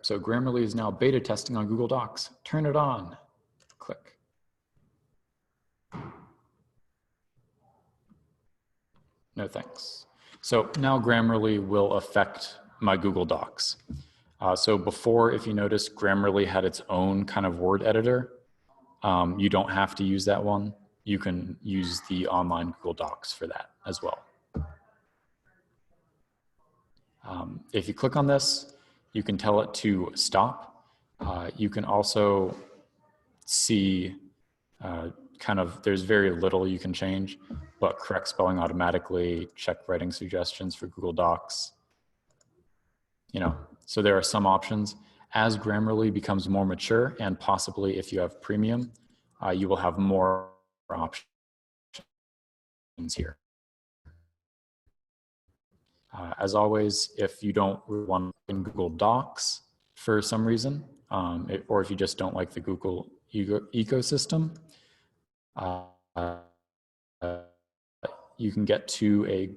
So Grammarly is now beta testing on Google Docs. Turn it on. Click. No thanks. So now Grammarly will affect my Google Docs. So before, if you notice, Grammarly had its own kind of word editor. You don't have to use that one. You can use the online Google Docs for that as well. If you click on this, you can tell it to stop. You can also see there's very little you can change, but correct spelling automatically, check writing suggestions for Google Docs. So there are some options. As Grammarly becomes more mature, and possibly if you have premium, you will have more options here. As always, if you don't want in Google Docs for some reason, or if you just don't like the Google ecosystem, you can get to a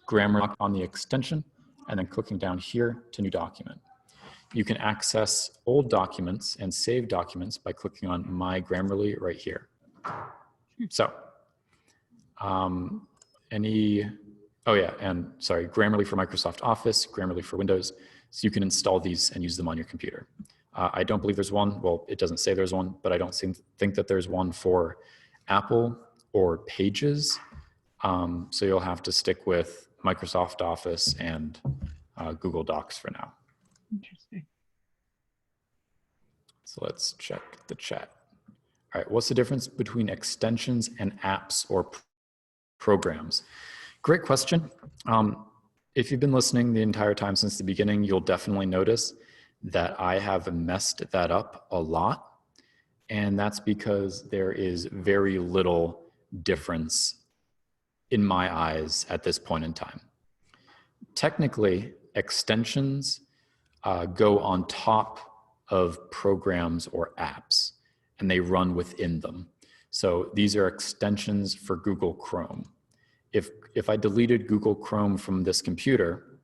grammar on the extension and then clicking down here to new document. you can access old documents and save documents by clicking on My Grammarly right here. So, oh yeah, and sorry, Grammarly for Microsoft Office, Grammarly for Windows. So you can install these and use them on your computer. I don't believe there's one. Well, it doesn't say there's one, but I don't think that there's one for Apple or Pages. So you'll have to stick with Microsoft Office and Google Docs for now. Interesting. So let's check the chat. All right, what's the difference between extensions and apps or programs? Great question. If you've been listening the entire time since the beginning, you'll definitely notice that I have messed that up a lot. And that's because there is very little difference in my eyes at this point in time. Technically, extensions go on top of programs or apps, and they run within them. So these are extensions for Google Chrome. If I deleted Google Chrome from this computer,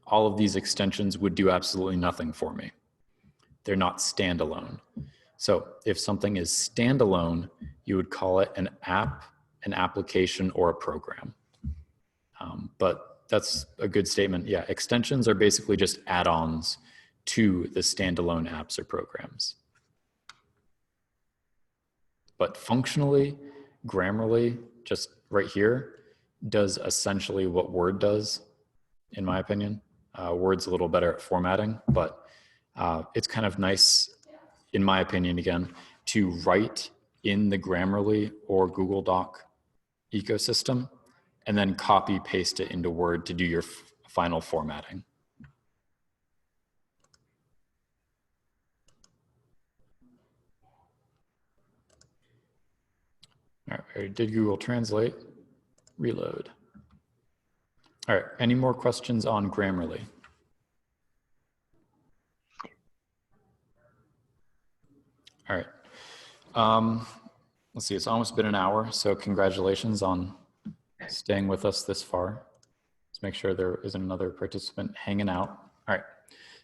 all of these extensions would do absolutely nothing for me. They're not standalone. So if something is standalone, you would call it an app, an application, or a program. But that's a good statement. Yeah, extensions are basically just add-ons to the standalone apps or programs. But functionally, Grammarly, just right here, does essentially what Word does, in my opinion. Word's a little better at formatting, but it's kind of nice, in my opinion again, to write in the Grammarly or Google Doc ecosystem and then copy paste it into Word to do your final formatting. All right, did Google Translate? Reload. All right, any more questions on Grammarly? All right, let's see, it's almost been an hour, so congratulations on staying with us this far. Let's make sure there isn't another participant hanging out. All right,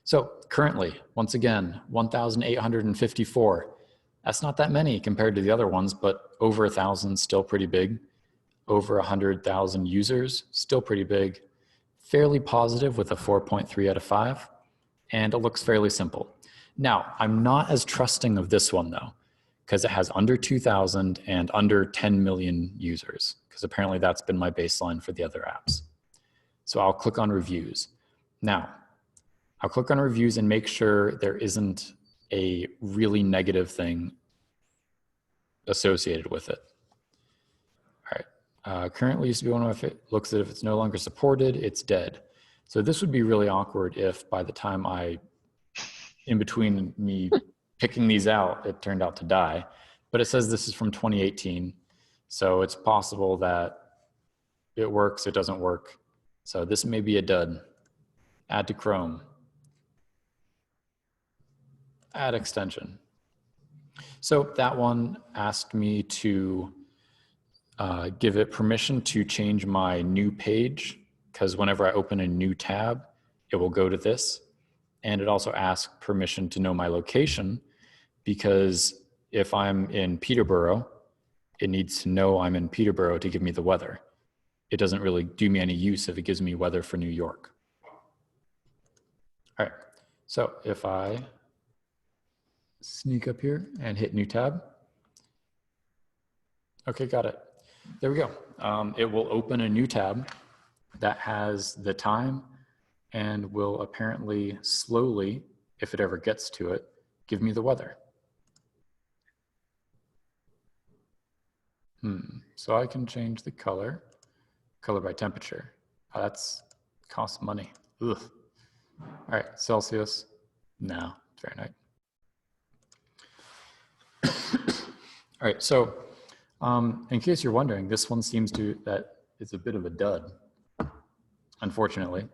so currently, once again, 1,854. That's not that many compared to the other ones, but over 1,000, still pretty big. Over 100,000 users, still pretty big. Fairly positive with a 4.3 out of 5, and it looks fairly simple. Now, I'm not as trusting of this one though, because it has under 2,000 and under 10 million users, because apparently that's been my baseline for the other apps. So I'll click on reviews. Now, I'll click on reviews and make sure there isn't a really negative thing associated with it. All right, currently used to be one of my looks at if it's no longer supported, it's dead. So this would be really awkward if by the time in between me picking these out, it turned out to die. But it says this is from 2018. So it's possible that it works, it doesn't work. So this may be a dud. Add to Chrome. Add extension. So that one asked me to give it permission to change my new page, because whenever I open a new tab, it will go to this. And it also asks permission to know my location, because if I'm in Peterborough, it needs to know I'm in Peterborough to give me the weather. It doesn't really do me any use if it gives me weather for New York. All right, so if I sneak up here and hit new tab. Okay, got it. There we go. It will open a new tab that has the time and will apparently slowly, if it ever gets to it, give me the weather. So I can change the color by temperature. That's costs money. Ugh. All right, Celsius, no, Fahrenheit. All right, so in case you're wondering, this one seems that it's a bit of a dud, unfortunately.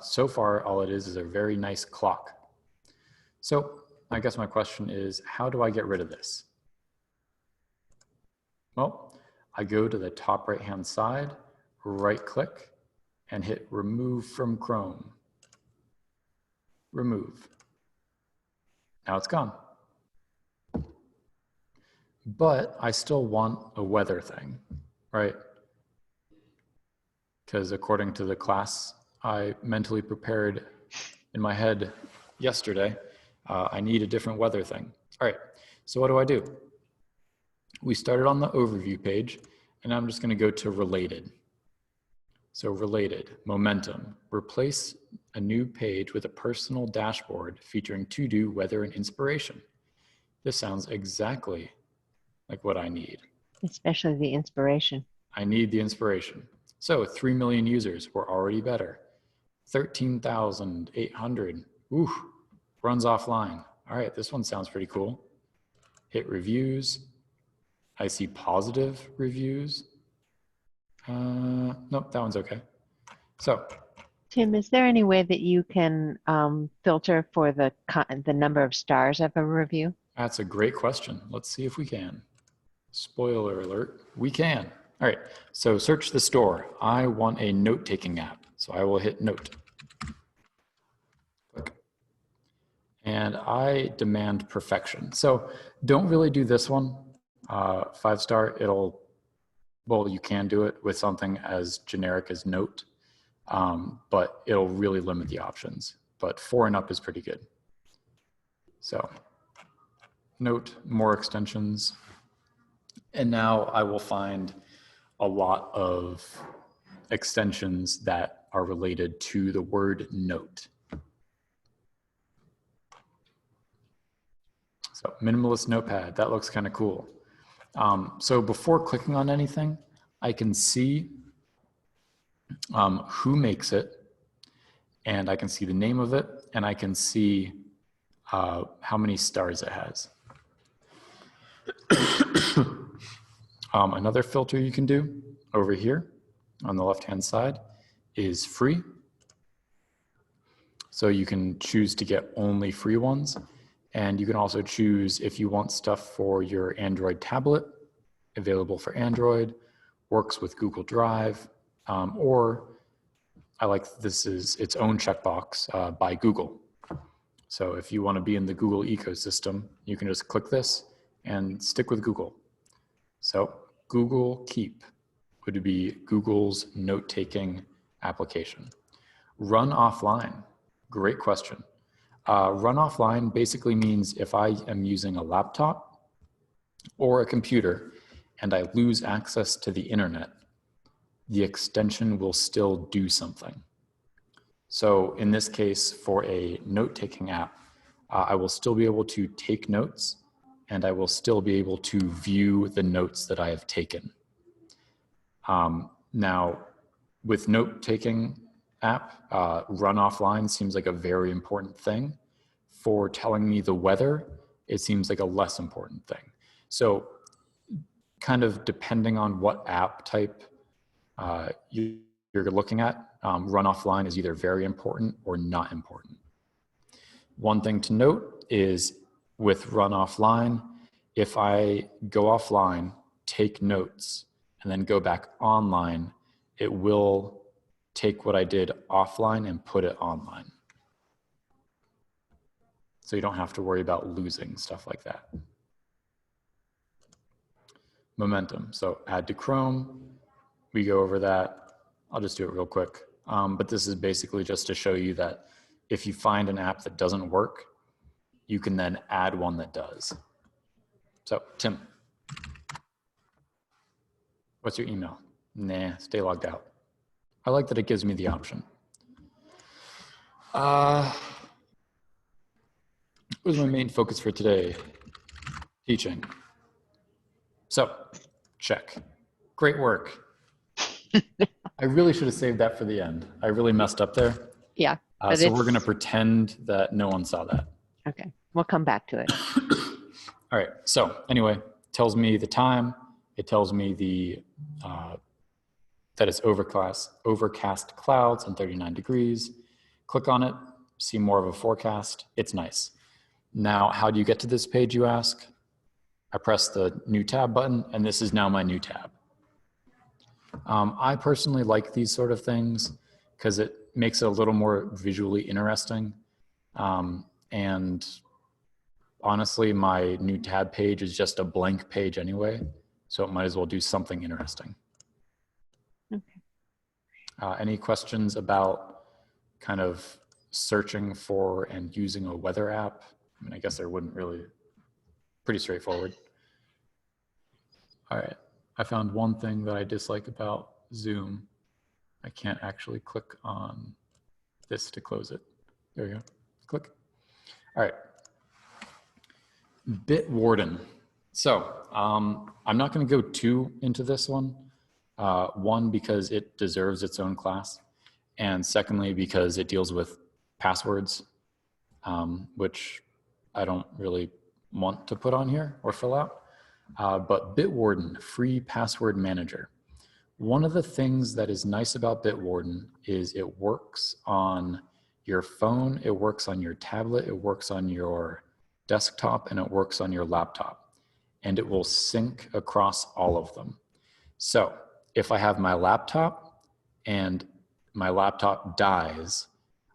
So far, all it is a very nice clock. So I guess my question is, how do I get rid of this? Well, I go to the top right-hand side, right-click, and hit Remove from Chrome. remove. Now it's gone. But I still want a weather thing, right? Because according to the class I mentally prepared in my head yesterday, I need a different weather thing. All right, so what do? We started on the overview page, and I'm just going to go to related. So related, momentum, replace a new page with a personal dashboard featuring to-do, weather, and inspiration. This sounds exactly like what I need. Especially the inspiration. I need the inspiration. So 3 million users, we're already better. 13,800, ooh, runs offline. All right, this one sounds pretty cool. Hit reviews. I see positive reviews. Nope, that one's okay. So, Tim, is there any way that you can filter for the number of stars of a review? that's a great question. Let's see if we can. Spoiler alert, we can. All right, so search the store. I want a note-taking app. So I will hit note. Click. And I demand perfection. So don't really do this one. 5-star, well, you can do it with something as generic as note, but it'll really limit the options. But 4 and up is pretty good. So note, more extensions. And now I will find a lot of extensions that are related to the word note. So minimalist notepad, that looks kind of cool. So before clicking on anything, I can see who makes it, and I can see the name of it, and I can see how many stars it has. Another filter you can do over here on the left-hand side is free. So you can choose to get only free ones. And you can also choose if you want stuff for your Android tablet, available for Android, works with Google Drive, or I like this is its own checkbox by Google. So if you want to be in the Google ecosystem, you can just click this and stick with Google. So Google Keep would be Google's note-taking application. Run offline, great question. Run offline basically means if I am using a laptop or a computer and I lose access to the internet, the extension will still do something. So in this case, for a note-taking app, I will still be able to take notes, and I will still be able to view the notes that I have taken. Now, with note-taking app, run offline seems like a very important thing. For telling me the weather, it seems like a less important thing. So kind of depending on what app type you're looking at, run offline is either very important or not important. One thing to note is with run offline, if I go offline, take notes, and then go back online, it will take what I did offline and put it online. So you don't have to worry about losing stuff like that. Momentum, so add to Chrome, we go over that. I'll just do it real quick. But this is basically just to show you that if you find an app that doesn't work, you can then add one that does. So Tim, what's your email? Nah, stay logged out. I like that it gives me the option. What was my main focus for today? Teaching. So, check. Great work. I really should have saved that for the end. I really messed up there. Yeah. So we're going to pretend that no one saw that. Okay, we'll come back to it. All right, so anyway, tells me the time. It tells me the that it's overcast clouds and 39 degrees. Click on it, see more of a forecast. It's nice. Now, how do you get to this page, you ask? I press the new tab button, and this is now my new tab. I personally like these sort of things because it makes it a little more visually interesting. And honestly, my new tab page is just a blank page anyway, so it might as well do something interesting. Okay. Any questions about kind of searching for and using a weather app? I mean, I guess there wouldn't really, pretty straightforward. All right, I found one thing that I dislike about Zoom. I can't actually click on this to close it. There you go, click. All right, Bitwarden. So I'm not gonna go too into this one. One, because it deserves its own class. And secondly, because it deals with passwords, which I don't really want to put on here or fill out. But Bitwarden, free password manager. One of the things that is nice about Bitwarden is it works on your phone, it works on your tablet, it works on your desktop, and it works on your laptop. And it will sync across all of them. So if I have my laptop and my laptop dies,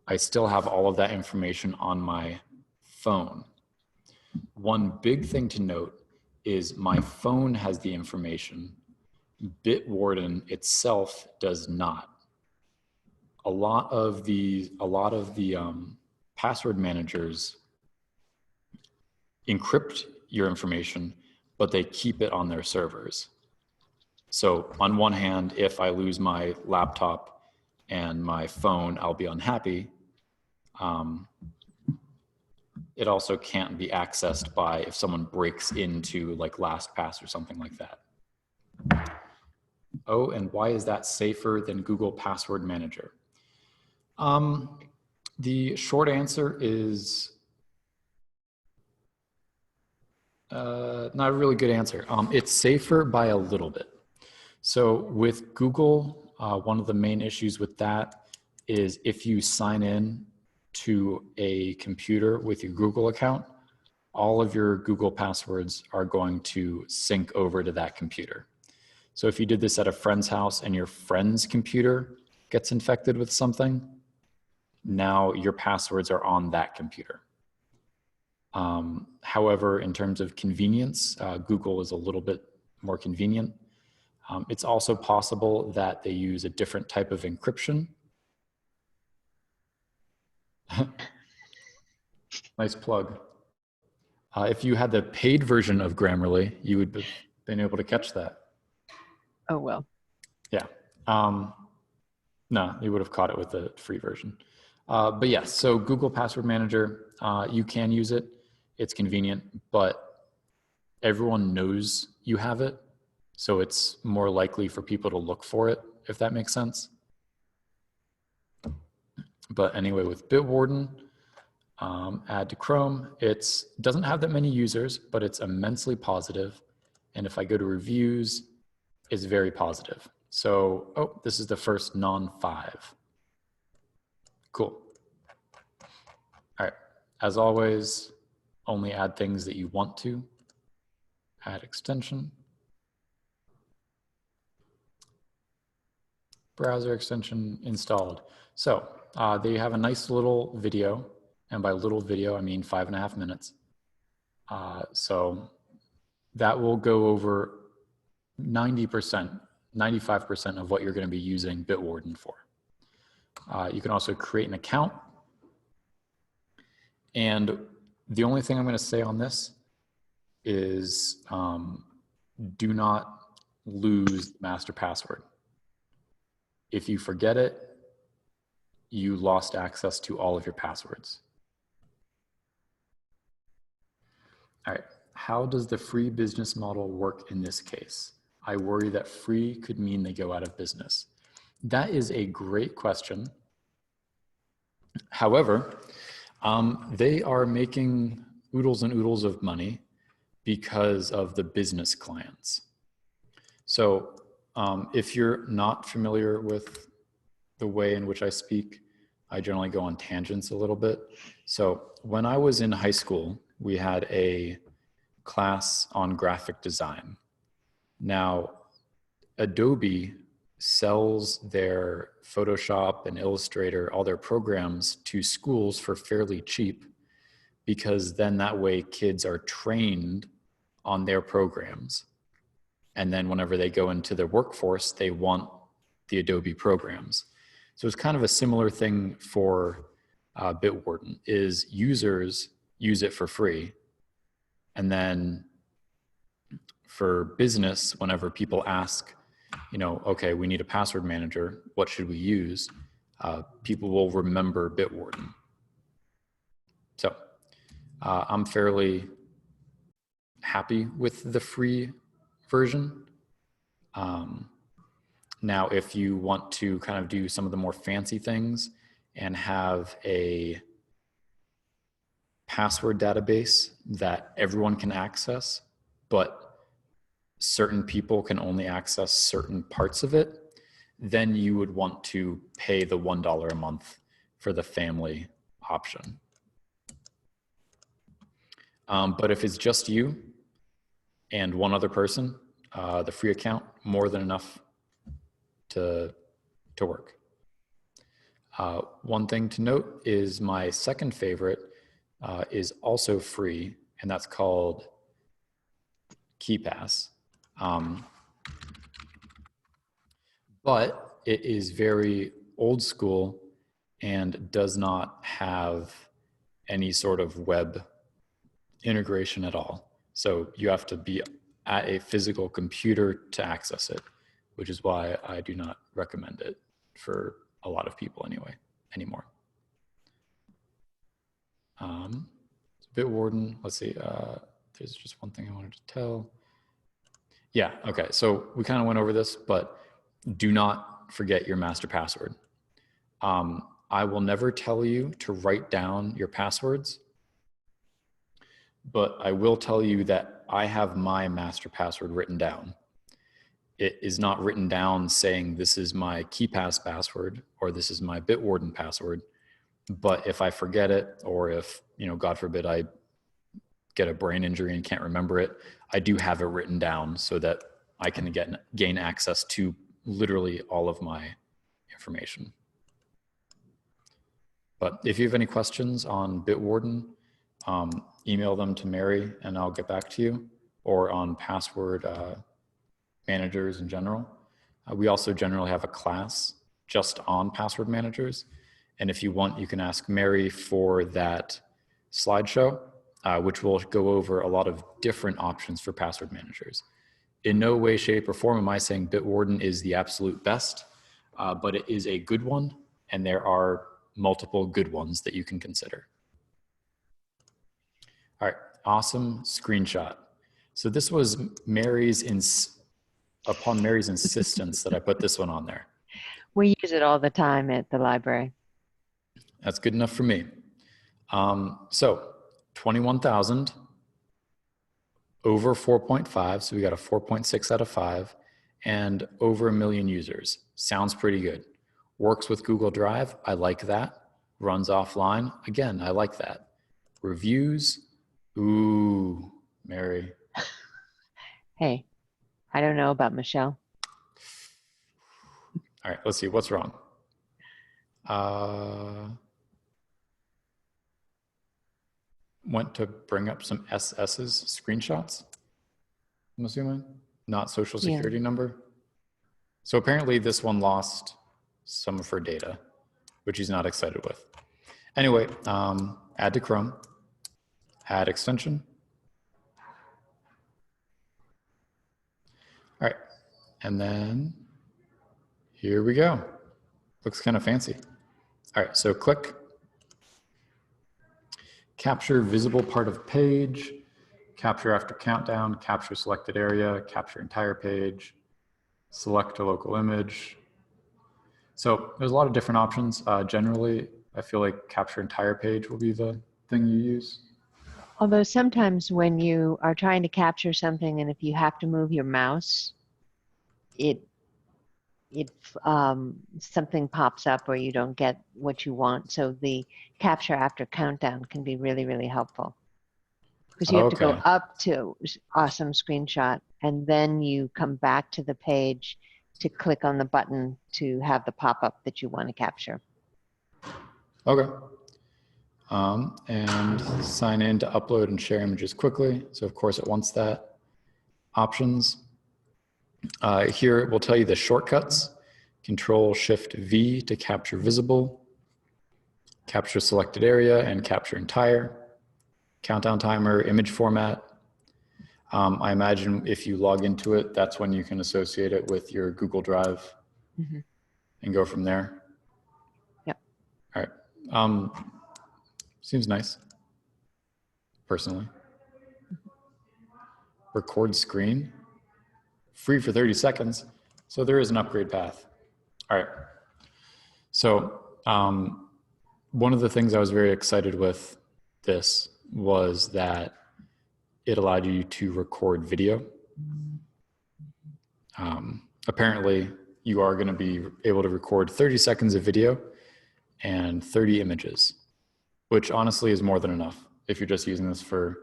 I still have all of that information on my phone. One big thing to note is my phone has the information. Bitwarden itself does not. A lot of the password managers encrypt your information, but they keep it on their servers. So on one hand, if I lose my laptop and my phone, I'll be unhappy. It also can't be accessed by if someone breaks into like LastPass or something like that. Oh, and why is that safer than Google Password Manager? The short answer is not a really good answer. It's safer by a little bit. So with Google, one of the main issues with that is if you sign in to a computer with your Google account, all of your Google passwords are going to sync over to that computer. So if you did this at a friend's house and your friend's computer gets infected with something, now your passwords are on that computer. However, in terms of convenience, Google is a little bit more convenient. It's also possible that they use a different type of encryption. Nice plug. If you had the paid version of Grammarly, you would have been able to catch that. Oh, well. Yeah. No, you would have caught it with the free version. But yes, so Google Password Manager, you can use it. It's convenient, but everyone knows you have it. So it's more likely for people to look for it, if that makes sense. But anyway, with Bitwarden, add to Chrome, it doesn't have that many users, but it's immensely positive. And if I go to reviews, it's very positive. So, oh, this is the first non-5. Cool. All right, as always, only add things that you want to. Add extension. Browser extension installed. So they have a nice little video, and by little video, I mean 5.5 minutes. So that will go over 90%, 95% of what you're going to be using Bitwarden for. You can also create an account. And the only thing I'm going to say on this is do not lose the master password. If you forget it, you lost access to all of your passwords. All right, how does the free business model work in this case? I worry that free could mean they go out of business. That is a great question. However, they are making oodles and oodles of money because of the business clients. So if you're not familiar with the way in which I speak, I generally go on tangents a little bit. So when I was in high school, we had a class on graphic design. Now, Adobe sells their Photoshop and Illustrator, all their programs to schools for fairly cheap, because then that way kids are trained on their programs. And then whenever they go into their workforce, they want the Adobe programs. So it's kind of a similar thing for Bitwarden, is users use it for free. And then for business, whenever people ask, okay, we need a password manager, what should we use? People will remember Bitwarden. So I'm fairly happy with the free version. Now, if you want to kind of do some of the more fancy things and have a password database that everyone can access, but certain people can only access certain parts of it, then you would want to pay the $1 a month for the family option. But if it's just you and one other person, the free account, more than enough to work. One thing to note is my second favorite is also free, and that's called KeePass. But it is very old school and does not have any sort of web integration at all. So you have to be at a physical computer to access it, which is why I do not recommend it for a lot of people anymore. Bitwarden, let's see, there's just one thing I wanted to tell. Yeah, okay, so we kind of went over this, but do not forget your master password. I will never tell you to write down your passwords, but I will tell you that I have my master password written down. It is not written down saying this is my KeePass password or this is my Bitwarden password. But if I forget it, or if, God forbid, I get a brain injury and can't remember it, I do have it written down so that I can gain access to literally all of my information. But if you have any questions on Bitwarden, email them to Mary and I'll get back to you, or on password managers in general. We also generally have a class just on password managers. And if you want, you can ask Mary for that slideshow, which will go over a lot of different options for password managers. In no way, shape, or form am I saying Bitwarden is the absolute best, but it is a good one, and there are multiple good ones that you can consider. All right, awesome screenshot. So this was upon Mary's insistence that I put this one on there. We use it all the time at the library. That's good enough for me. So 21,000 over 4.5, so we got a 4.6 out of 5, and over 1 million users. Sounds pretty good. Works with Google Drive, I like that. Runs offline, again, I like that. Reviews, ooh, Mary. Hey, I don't know about Michelle. All right, let's see, what's wrong? Went to bring up some SS's screenshots, I'm assuming, not social security number. So apparently this one lost some of her data, which he's not excited with. Anyway, add to Chrome, add extension. All right, and then here we go. Looks kind of fancy. All right, so click. Capture visible part of page, capture after countdown, capture selected area, capture entire page, select a local image. So there's a lot of different options. Generally, I feel like capture entire page will be the thing you use. Although sometimes when you are trying to capture something and if you have to move your mouse, something pops up or you don't get what you want. So the capture after countdown can be really, really helpful. Because you have to go up to awesome screenshot and then you come back to the page to click on the button to have the pop-up that you want to capture. Okay. And sign in to upload and share images quickly. So of course it wants that. Options. Here it will tell you the shortcuts. Control-Shift-V to capture visible, capture selected area, and capture entire. Countdown timer, image format. I imagine if you log into it, that's when you can associate it with your Google Drive and go from there. Yep. All right. Seems nice, personally. Record screen, free for 30 seconds. So there is an upgrade path. All right. So one of the things I was very excited with this was that it allowed you to record video. Apparently, you are going to be able to record 30 seconds of video and 30 images, which honestly is more than enough if you're just using this for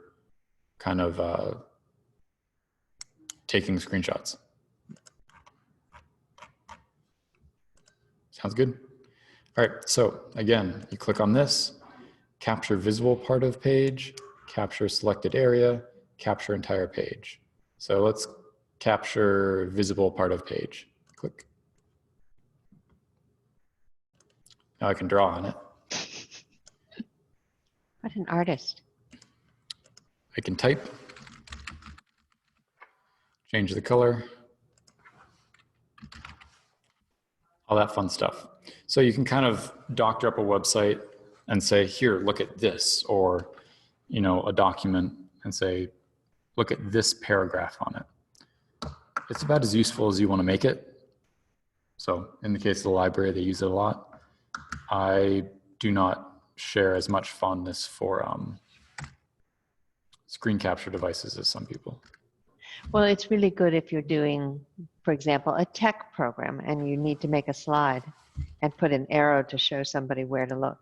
kind of taking screenshots. Sounds good. All right, so again, you click on this, capture visible part of page, capture selected area, capture entire page. So let's capture visible part of page. Click. Now I can draw on it. What an artist. I can type, change the color, all that fun stuff. So you can kind of doctor up a website and say, here, look at this, or, you know, a document and say, look at this paragraph on it. It's about as useful as you want to make it. So in the case of the library, they use it a lot. I do not share as much fondness for screen capture devices as some people. Well, it's really good if you're doing, for example, a tech program and you need to make a slide and put an arrow to show somebody where to look.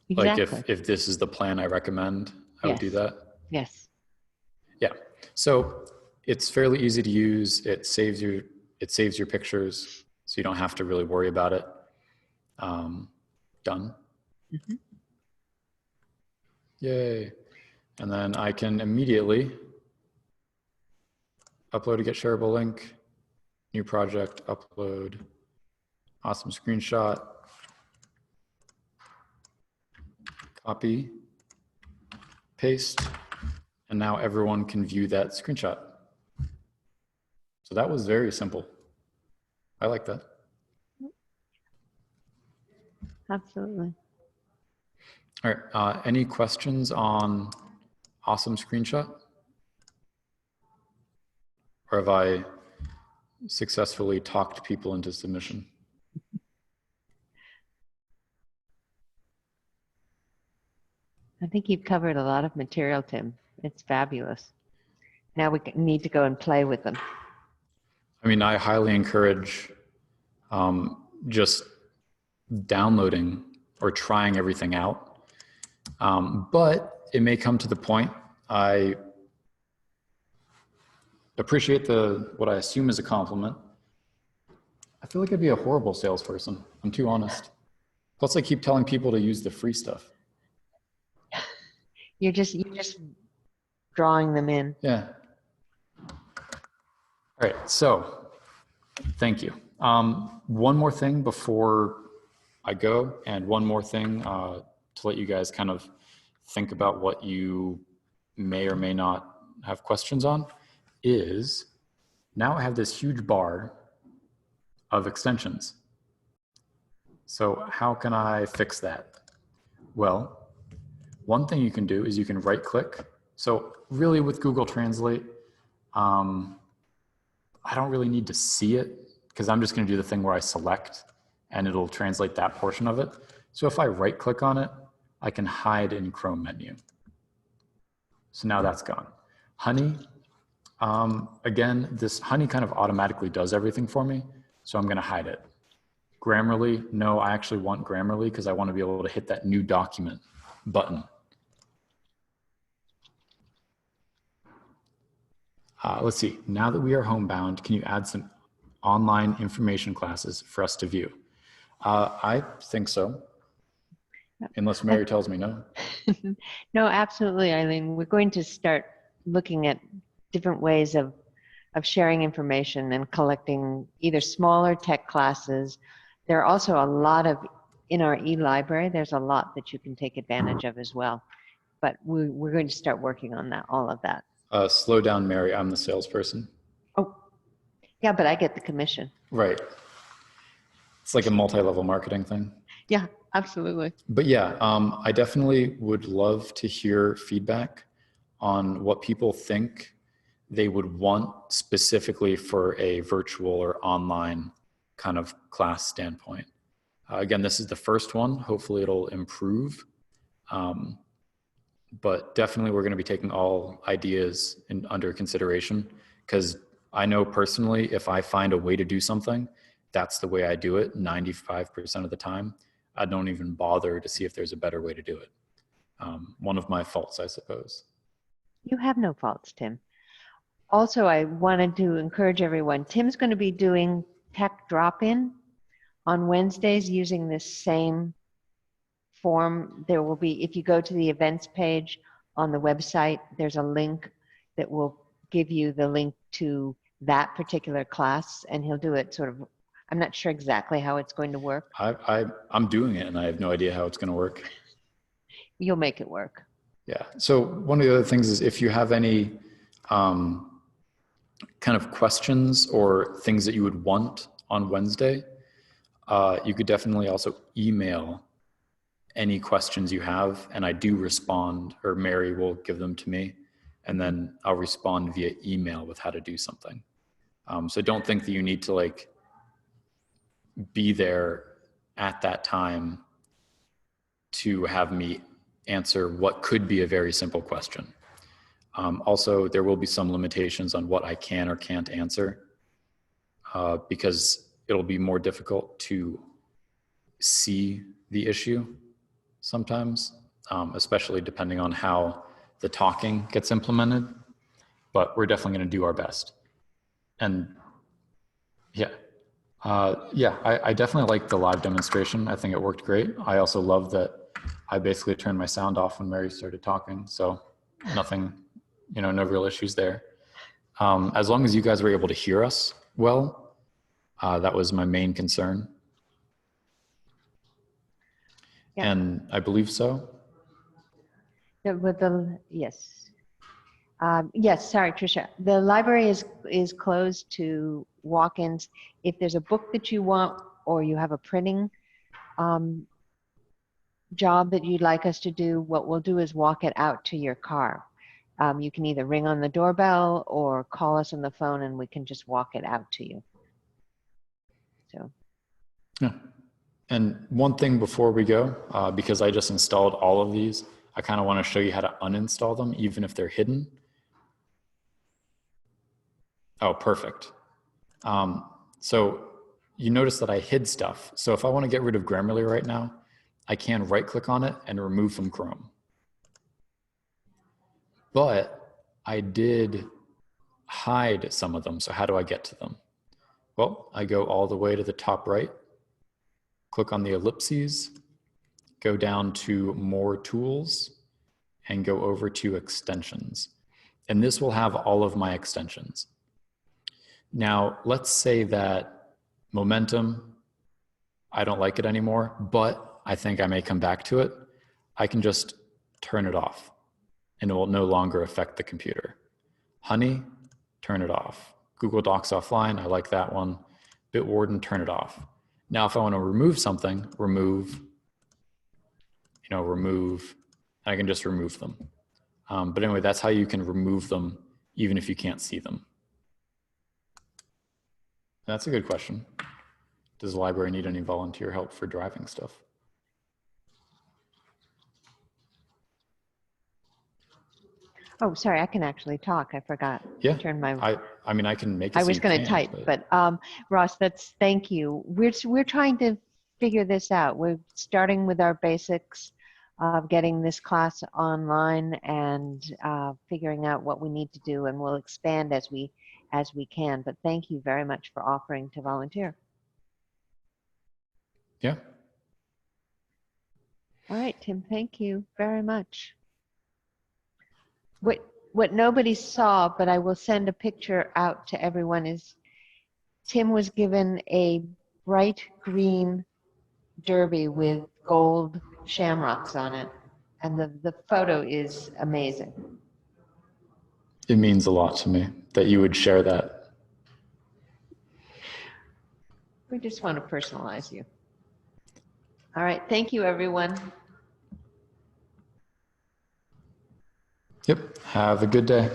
Exactly. Like if this is the plan I recommend, I would do that. Yes. Yeah. So it's fairly easy to use. It saves your pictures, so you don't have to really worry about it. Done. Yay. And then I can immediately upload a get shareable link, new project, upload, awesome screenshot, copy, paste, and now everyone can view that screenshot. So that was very simple. I like that. Absolutely. All right, any questions on awesome screenshot? Or have I successfully talked people into submission? I think you've covered a lot of material, Tim. It's fabulous. Now we need to go and play with them. I mean, I highly encourage just downloading or trying everything out. But it may come to the point, I appreciate what I assume is a compliment. I feel like I'd be a horrible salesperson. I'm too honest. Plus I keep telling people to use the free stuff. You're just drawing them in. Yeah. All right, so thank you. One more thing before I go, and one more thing to let you guys kind of think about what you may or may not have questions on is now I have this huge bar of extensions. So how can I fix that? Well, one thing you can do is you can right click. So really with Google Translate, I don't really need to see it because I'm just going to do the thing where I select and it'll translate that portion of it. So if I right click on it, I can hide in Chrome menu. So now that's gone. Honey, again, this Honey kind of automatically does everything for me. So I'm going to hide it. Grammarly, no, I actually want Grammarly because I want to be able to hit that new document button. Let's see. Now that we are homebound, can you add some online information classes for us to view? I think so. Unless Mary tells me no. No, absolutely, Eileen. We're going to start looking at different ways of sharing information and collecting either smaller tech classes. There are also a lot of, in our e-library, there's a lot that you can take advantage of as well. But we're going to start working on that, all of that. Slow down, Mary. I'm the salesperson. Oh, yeah, but I get the commission. Right. It's like a multi-level marketing thing. Yeah, absolutely. But yeah, I definitely would love to hear feedback on what people think they would want specifically for a virtual or online kind of class standpoint. Again, this is the first one. Hopefully it'll improve. But definitely we're going to be taking all ideas under consideration, because I know personally, if I find a way to do something, that's the way I do it 95% of the time. I don't even bother to see if there's a better way to do it. One of my faults, I suppose. You have no faults, Tim. Also, I wanted to encourage everyone, Tim's going to be doing tech drop-in on Wednesdays using this same form. There will be, if you go to the events page on the website, there's a link that will give you the link to that particular class, and he'll do it sort of, I'm not sure exactly how it's going to work. I'm doing it and I have no idea how it's going to work. You'll make it work. Yeah. So one of the other things is if you have any kind of questions or things that you would want on Wednesday, you could definitely also email any questions you have, and I do respond, or Mary will give them to me, and then I'll respond via email with how to do something. So don't think that you need to like be there at that time to have me answer what could be a very simple question. Also, there will be some limitations on what I can or can't answer, because it'll be more difficult to see the issue sometimes, especially depending on how the talking gets implemented, but we're definitely going to do our best. And yeah, I definitely like the live demonstration. I think it worked great. I also love that I basically turned my sound off when Mary started talking, so nothing, no real issues there. As long as you guys were able to hear us well, that was my main concern. Yeah. And I believe so. Yes. Yes, sorry, Tricia. The library is closed to walk-ins. If there's a book that you want, or you have a printing job that you'd like us to do, what we'll do is walk it out to your car. You can either ring on the doorbell or call us on the phone, and we can just walk it out to you. So. Yeah. And one thing before we go, because I just installed all of these, I kind of want to show you how to uninstall them, even if they're hidden. Oh, perfect. So you notice that I hid stuff. So if I want to get rid of Grammarly right now, I can right-click on it and remove from Chrome. But I did hide some of them. So how do I get to them? Well, I go all the way to the top right, click on the ellipses, go down to More Tools, and go over to Extensions. And this will have all of my extensions. Now, let's say that Momentum, I don't like it anymore, but I think I may come back to it. I can just turn it off, and it will no longer affect the computer. Honey, turn it off. Google Docs Offline, I like that one. Bitwarden, turn it off. Now, if I want to remove something, remove, and I can just remove them. But anyway, that's how you can remove them, even if you can't see them. That's a good question. Does the library need any volunteer help for driving stuff? Oh, sorry, I can actually talk. I forgot. Yeah, Turn my. I mean, I can make it. I was going to type, but Ross, thank you. We're trying to figure this out. We're starting with our basics. of getting this class online and figuring out what we need to do, and we'll expand as we can. But thank you very much for offering to volunteer. Yeah. All right, Tim, thank you very much. What nobody saw, but I will send a picture out to everyone, is Tim was given a bright green derby with gold shamrocks on it. And the photo is amazing. It means a lot to me that you would share that. We just want to personalize you. All right, thank you, everyone. Yep. Have a good day.